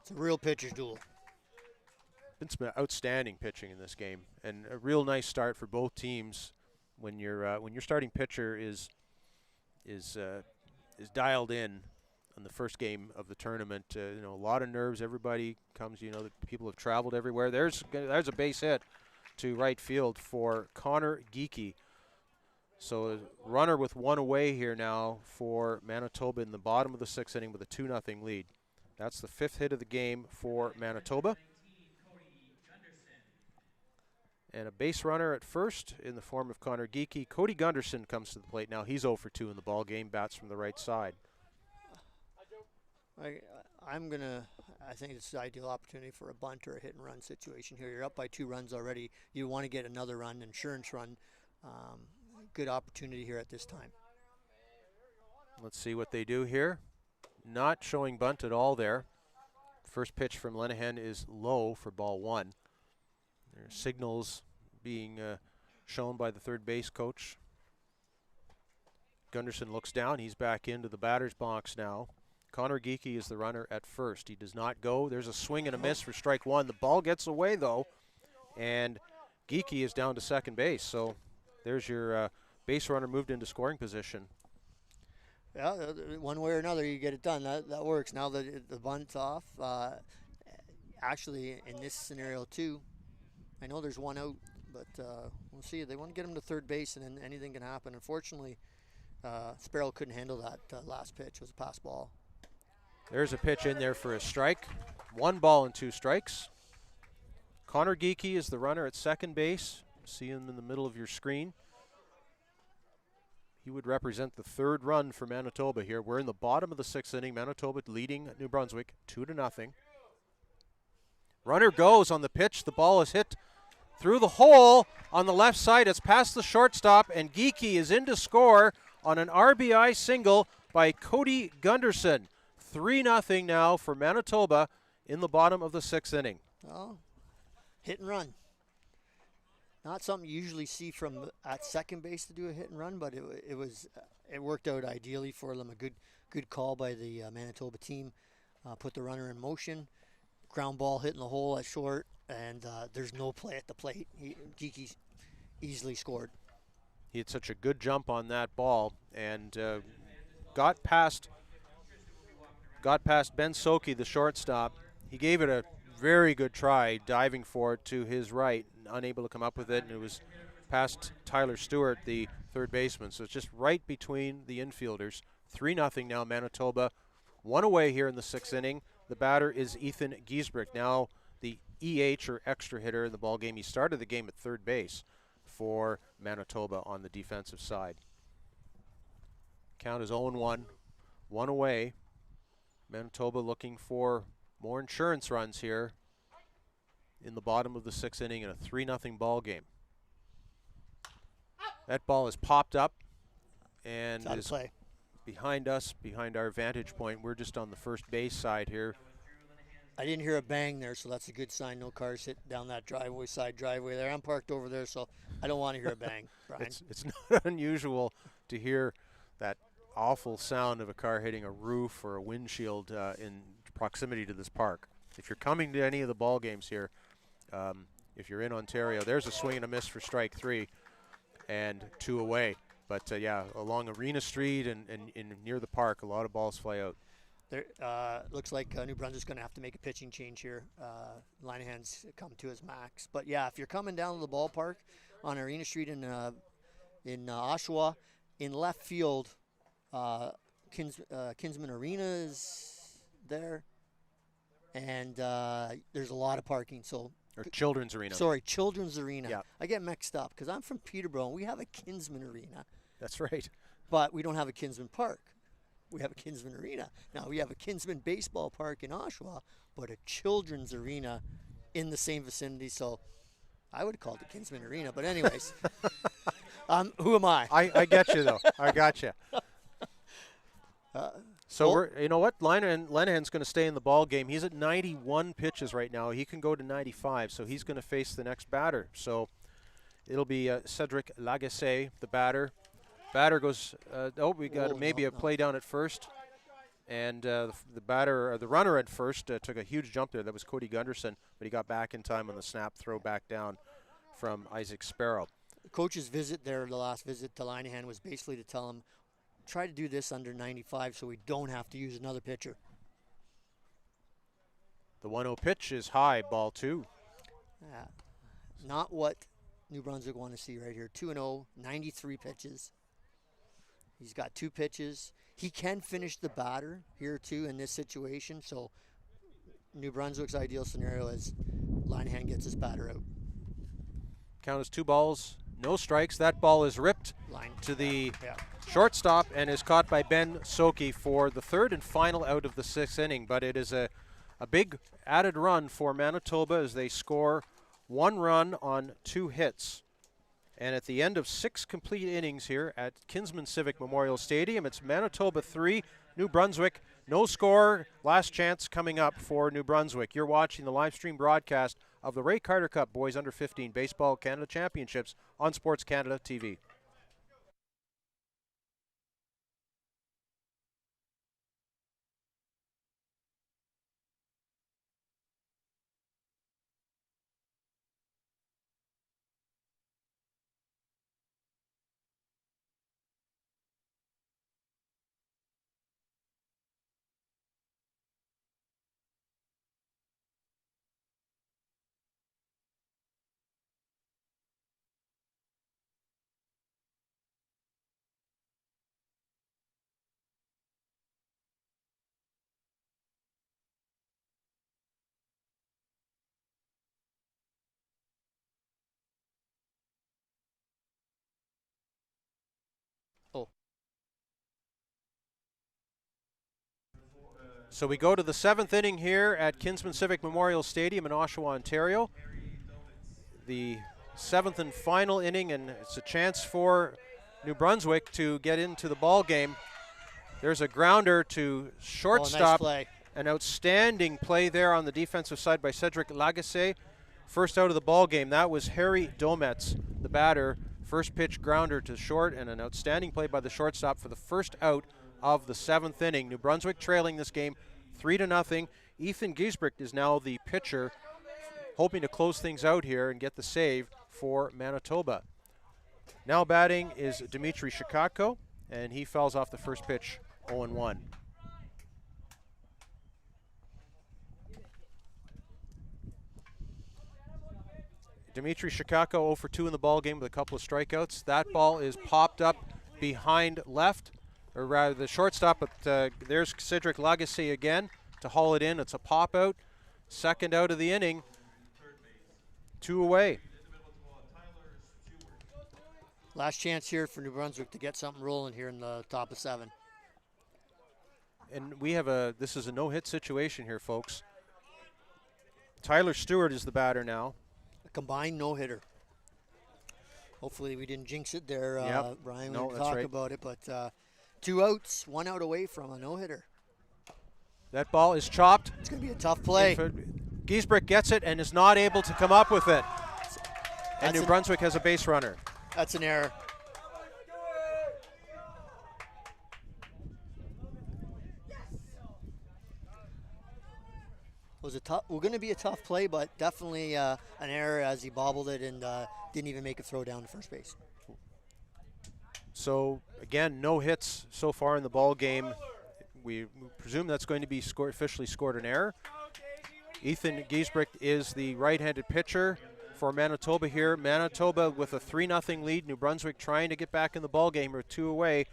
It's a real pitcher's duel. Been some outstanding pitching in this game, and a real nice start for both teams. When your starting pitcher is is dialed in on the first game of the tournament. You know, a lot of nerves. Everybody comes. You know, the people have traveled everywhere. There's a base hit to right field for Connor Geekie. So a runner with one away here now for Manitoba in the bottom of the sixth inning with a 2-0 lead. That's the 5th hit of the game for Manitoba. And a base runner at first in the form of Connor Geekie. Cody Gunderson comes to the plate now. He's 0 for 2 in the ball game. Bats from the right side. I think it's the ideal opportunity for a bunt or a hit and run situation here. You're up by 2 runs already. You want to get another run, insurance run. Good opportunity here at this time. Let's see what they do here. Not showing bunt at all there. First pitch from Lenahan is low for ball 1. There are signals being shown by the third base coach. Gunderson looks down. He's back into the batter's box now. Connor Geekie is the runner at first. He does not go. There's a swing and a miss for strike 1. The ball gets away, though, and Geekie is down to second base. So there's your base runner moved into scoring position. Yeah, one way or another, you get it done. That works. Now that the bunt's off, actually, in this scenario, too, I know there's one out, but we'll see. They want to get him to third base, and then anything can happen. Unfortunately, Sparrow couldn't handle that last pitch. It was a pass ball. There's a pitch in there for a strike. 1 ball and 2 strikes. Connor Geekie is the runner at second base. See him in the middle of your screen. He would represent the 3rd run for Manitoba here. We're in the bottom of the 6th inning. Manitoba leading New Brunswick 2-0. Runner goes on the pitch. The ball is hit through the hole on the left side. It's past the shortstop, and Geekie is in to score on an RBI single by Cody Gunderson. 3-0 now for Manitoba in the bottom of the 6th inning. Oh, hit and run. Not something you usually see from at second base to do a hit and run, but it worked out ideally for them. A good call by the Manitoba team. Put the runner in motion. Ground ball hitting the hole at short, and there's no play at the plate. Geekie easily scored. He had such a good jump on that ball and got past Ben Soki, the shortstop. He gave it a very good try, diving for it to his right, unable to come up with it, and it was past Tyler Stewart, the third baseman. So it's just right between the infielders. 3-0 now Manitoba. 1 away here in the 6th inning. The batter is Ethan Giesbrick, now the EH or extra hitter in the ball game. He started the game at third base for Manitoba on the defensive side. Count is 0-1, 1 away. Manitoba looking for more insurance runs here in the bottom of the 6th inning in a 3-0 ball game. That ball is popped up and is play. Behind us, behind our vantage point. We're just on the first base side here. I didn't hear a bang there, so that's a good sign. No cars hit down that side driveway there. I'm parked over there, so I don't want to hear a bang, Brian. It's not unusual to hear that awful sound of a car hitting a roof or a windshield in proximity to this park. If you're coming to any of the ball games here, if you're in Ontario, there's a swing and a miss for strike 3 and 2 away. But yeah, along Arena Street and near the park, a lot of balls fly out. There looks like New Brunswick's going to have to make a pitching change here. Linehan's come to his max. But yeah, if you're coming down to the ballpark on Arena Street in Oshawa, in left field, Kinsman Arena is there, and there's a lot of parking. So or Children's Arena. Sorry, Children's Arena. Yeah. I get mixed up because I'm from Peterborough and we have a Kinsman Arena. That's right. But we don't have a Kinsman Park. We have a Kinsman Arena. Now we have a Kinsman Baseball Park in Oshawa, but a Children's Arena in the same vicinity. So I would have called it Kinsman Arena. But anyways, who am I? I get you though. I got you. So you know what? Lenahan's going to stay in the ball game. He's at 91 pitches right now. He can go to 95, so he's going to face the next batter. So it'll be Cedric Lagacé, the batter. Batter goes. We got maybe a play down at first, and the batter, or the runner at first, took a huge jump there. That was Cody Gunderson, but he got back in time on the snap throw back down from Isaac Sparrow. The coach's visit there, the last visit to Linehan, was basically to tell him, try to do this under 95 so we don't have to use another pitcher. The 1-0 pitch is high, ball 2. Not what New Brunswick want to see right here. 2-0, 93 pitches. He's got 2 pitches. He can finish the batter here too in this situation. So New Brunswick's ideal scenario is Linehan gets his batter out. Count is 2 balls, no strikes. That ball is ripped to the shortstop and is caught by Ben Soki for the 3rd and final out of the 6th inning. But it is a big added run for Manitoba as they score 1 run on 2 hits. And at the end of 6 complete innings here at Kinsman Civic Memorial Stadium, it's Manitoba 3, New Brunswick no score. Last chance coming up for New Brunswick. You're watching the live stream broadcast of the Ray Carter Cup Boys Under 15 Baseball Canada Championships on Sports Canada TV. So we go to the 7th inning here at Kinsman Civic Memorial Stadium in Oshawa, Ontario. The 7th and final inning, and it's a chance for New Brunswick to get into the ball game. There's a grounder to shortstop. Nice play. An outstanding play there on the defensive side by Cedric Lagacé. First out of the ball game. That was Harry Dometz, the batter. First pitch grounder to short, and an outstanding play by the shortstop for the first out of the 7th inning. New Brunswick trailing this game 3-0. Ethan Giesbrecht is now the pitcher, hoping to close things out here and get the save for Manitoba. Now batting is Dmitry Shikako, and he fouls off the first pitch 0-1. Dmitry Shikako 0 for 2 in the ball game with a couple of strikeouts. That ball is popped up behind left, or rather the shortstop, but there's Cedric Lagacé again to haul it in. It's a pop out. Second out of the inning. 2 away. Last chance here for New Brunswick to get something rolling here in the top of 7. And we have this is a no-hit situation here, folks. Tyler Stewart is the batter now. A combined no-hitter. Hopefully we didn't jinx it there, Brian. No, we that's talk right. about it, but 2 outs, 1 out away from a no-hitter. That ball is chopped. It's going to be a tough play. Giesbrecht gets it and is not able to come up with it. And New Brunswick has a base runner. That's an error. We're going to be a tough play, but definitely an error as he bobbled it and didn't even make a throw down to first base. So again, no hits so far in the ball game. We presume that's going to be officially scored an error. Ethan Giesbrecht is the right-handed pitcher for Manitoba here. Manitoba with a 3-0 lead. New Brunswick trying to get back in the ball game. We're 2 away.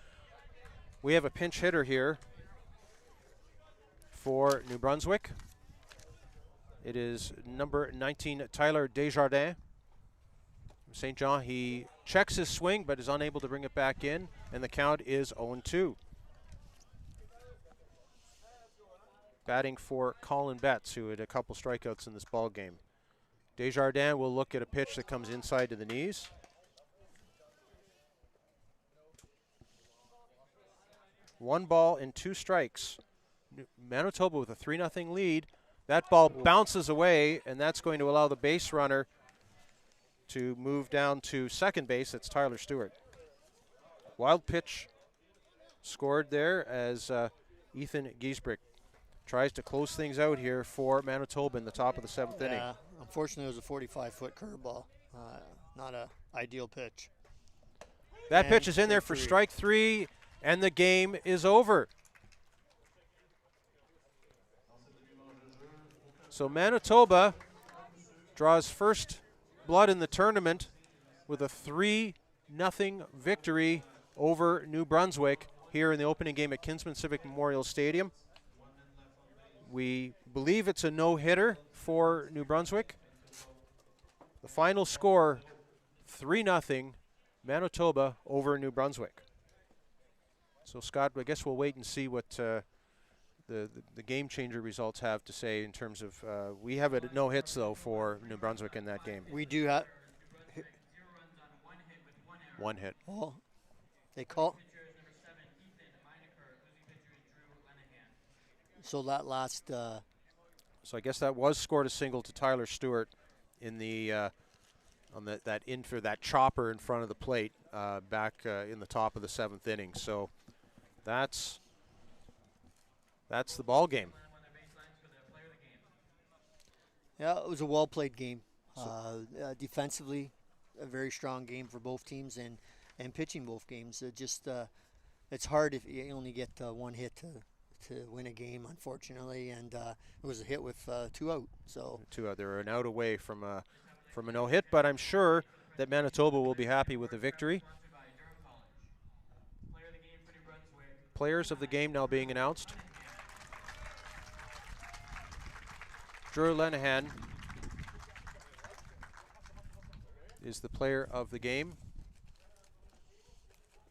We have a pinch hitter here for New Brunswick. It is number 19, Tyler Desjardins. St. John, he checks his swing but is unable to bring it back in, and the count is 0-2. Batting for Colin Betts, who had a couple strikeouts in this ball game. Desjardins will look at a pitch that comes inside to the knees. One ball and 2 strikes. Manitoba with a 3-0 lead. That ball bounces away, and that's going to allow the base runner to move down to second base. That's Tyler Stewart. Wild pitch scored there as Ethan Giesbrecht tries to close things out here for Manitoba in the top of the 7th inning. Unfortunately, it was a 45-foot curveball. Not an ideal pitch. That pitch is in there for strike 3, And the game is over. So Manitoba draws first blood in the tournament with a 3-0 victory over New Brunswick here in the opening game at Kinsman Civic Memorial Stadium. We believe it's a no-hitter for New Brunswick. The final score, 3-0 Manitoba over New Brunswick. So Scott, I guess we'll wait and see what the game changer results have to say in terms of, we have it no hits though for New Brunswick in that game. We do have one hit. Oh, they call. So that last. So I guess that was scored a single to Tyler Stewart in the on that chopper in front of the plate back in the top of the 7th inning. So that's the ball game. Yeah, it was a well-played game. Defensively, a very strong game for both teams, and pitching both games. It's hard if you only get one hit to win a game, unfortunately, and it was a hit with 2 out. So 2 out. They're an out away from a no-hit, but I'm sure that Manitoba will be happy with the victory. Players of the game now being announced. Drew Lenahan is the player of the game.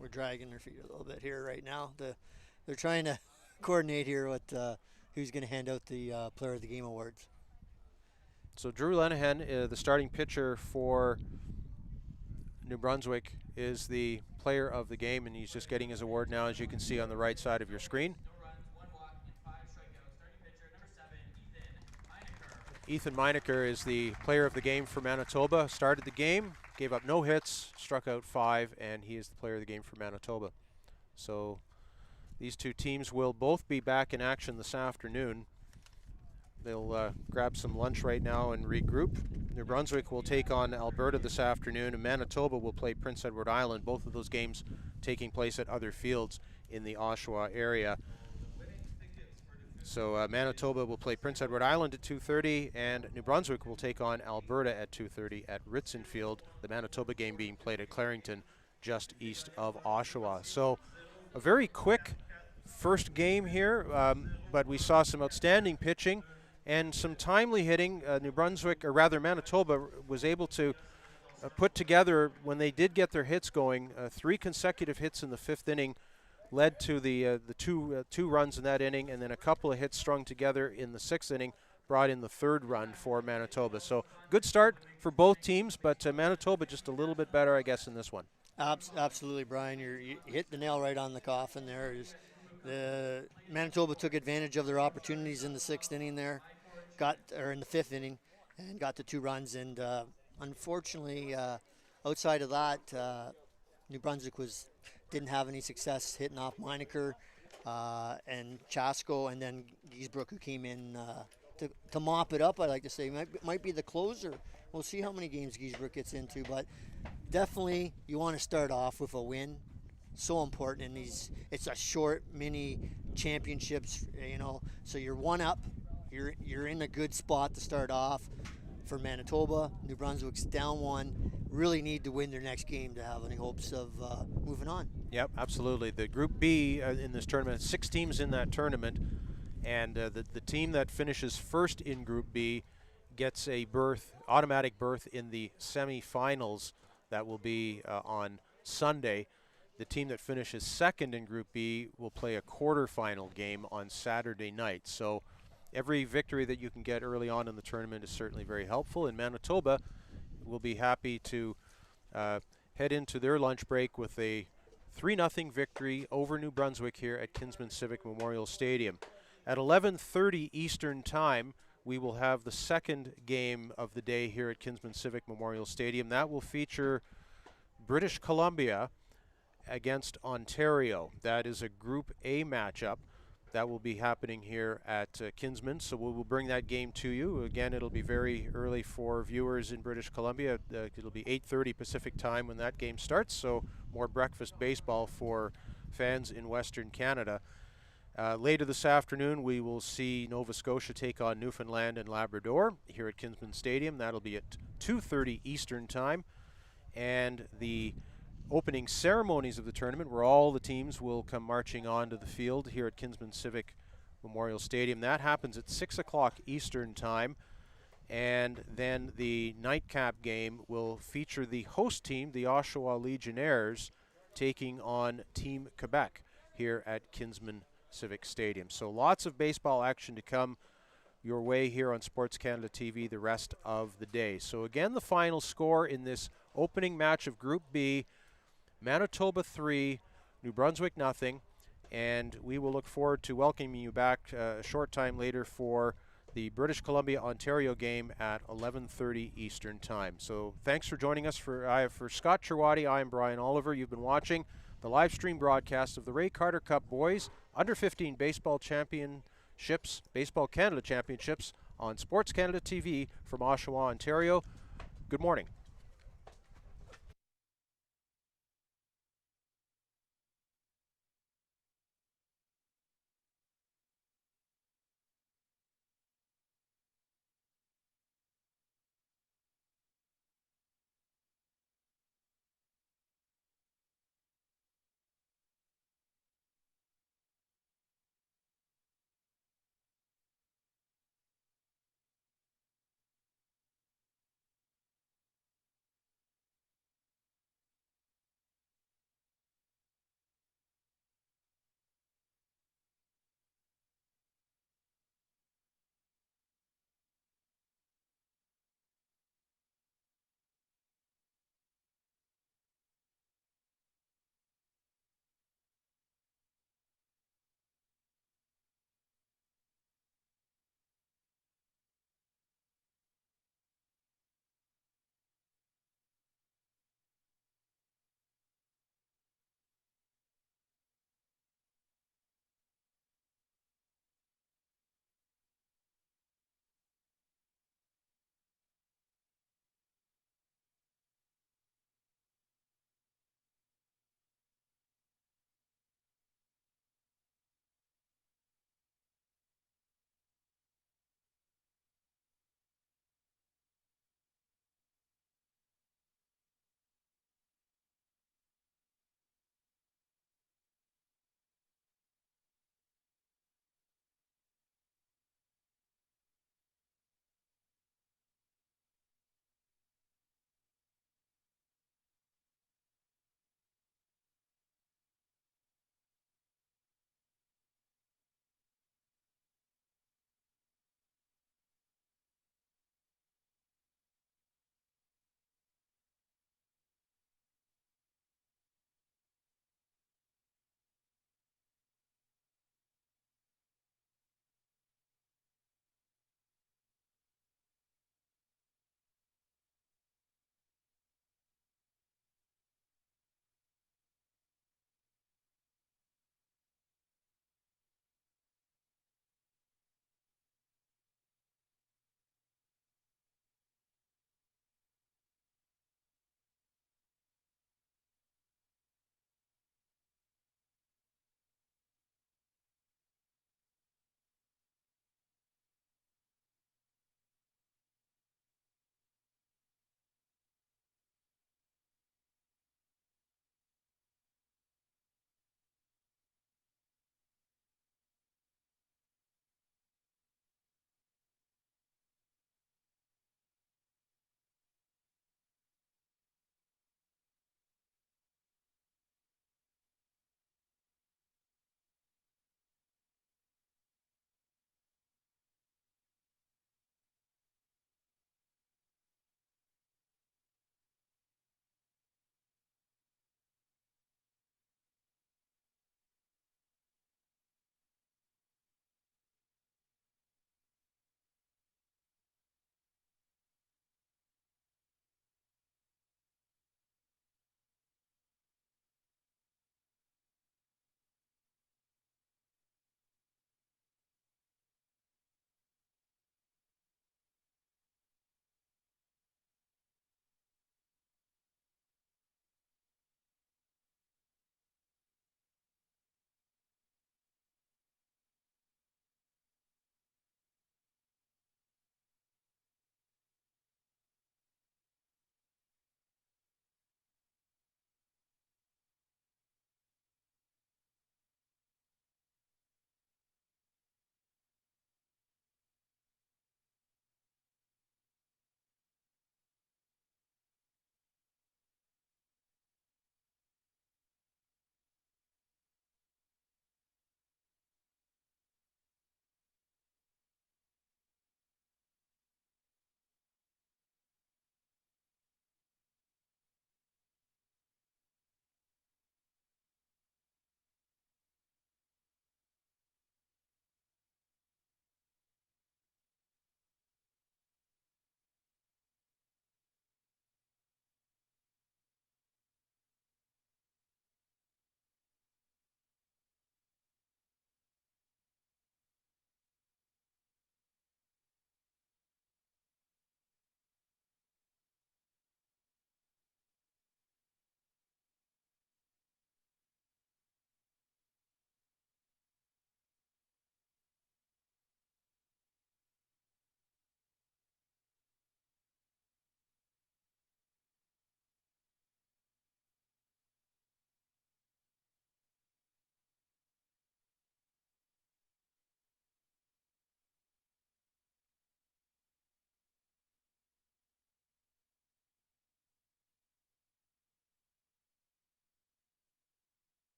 We're dragging their feet a little bit here right now. They're trying to coordinate here with who's going to hand out the player of the game awards. So Drew Lenahan, the starting pitcher for New Brunswick, is the player of the game, and he's just getting his award now, as you can see on the right side of your screen. Ethan Meinecker is the player of the game for Manitoba. Started the game, gave up no hits, struck out 5, and he is the player of the game for Manitoba. So these two teams will both be back in action this afternoon. They'll grab some lunch right now and regroup. New Brunswick will take on Alberta this afternoon, and Manitoba will play Prince Edward Island. Both of those games taking place at other fields in the Oshawa area. So Manitoba will play Prince Edward Island at 2:30, and New Brunswick will take on Alberta at 2:30 at Ritson Field. The Manitoba game being played at Clarington, just east of Oshawa. So a very quick first game here, but we saw some outstanding pitching and some timely hitting. New Brunswick, or rather Manitoba, was able to put together, when they did get their hits going, 3 consecutive hits in the 5th inning, led to the two runs in that inning, and then a couple of hits strung together in the 6th inning brought in the 3rd run for Manitoba. So good start for both teams, but Manitoba just a little bit better, I guess, in this one. Absolutely, Brian. You hit the nail right on the coffin there. Manitoba took advantage of their opportunities in the 6th inning there, in the 5th inning, and got the 2 runs. And unfortunately, outside of that, New Brunswick didn't have any success hitting off Meinecker and Chasko, and then Giesbrook, who came in to mop it up. I like to say might be the closer. We'll see how many games Giesbrook gets into, but definitely you want to start off with a win. So important in it's a short mini championships, so you're 1 up. You're in a good spot to start off. For Manitoba, New Brunswick's down 1. Really need to win their next game to have any hopes of moving on. Yep, absolutely. The Group B in this tournament, 6 teams in that tournament, and the team that finishes first in Group B gets a automatic berth in the semifinals. That will be on Sunday. The team that finishes second in Group B will play a quarterfinal game on Saturday night. So every victory that you can get early on in the tournament is certainly very helpful, and Manitoba will be happy to head into their lunch break with a 3-0 victory over New Brunswick here at Kinsman Civic Memorial Stadium. At 11:30 Eastern Time, we will have the second game of the day here at Kinsman Civic Memorial Stadium. That will feature British Columbia against Ontario. That is a Group A matchup. That will be happening here at Kinsman, so we will bring that game to you. Again, it'll be very early for viewers in British Columbia. It'll be 8:30 Pacific time when that game starts, so more breakfast baseball for fans in Western Canada. Later this afternoon, we will see Nova Scotia take on Newfoundland and Labrador here at Kinsman Stadium. That'll be at 2:30 Eastern Time. And the opening ceremonies of the tournament, where all the teams will come marching onto the field here at Kinsman Civic Memorial Stadium, that happens at 6 o'clock Eastern Time. And then the nightcap game will feature the host team, the Oshawa Legionnaires, taking on Team Quebec here at Kinsman Civic Stadium. So lots of baseball action to come your way here on Sports Canada TV the rest of the day. So again, the final score in this opening match of Group B, Manitoba 3, New Brunswick 0, and we will look forward to welcoming you back a short time later for the British Columbia-Ontario game at 11:30 Eastern Time. So thanks for joining us. For Scott Cherwadi, I am Brian Oliver. You've been watching the live stream broadcast of the Ray Carter Cup Boys Under-15 Baseball Championships, Baseball Canada Championships on Sports Canada TV from Oshawa, Ontario. Good morning.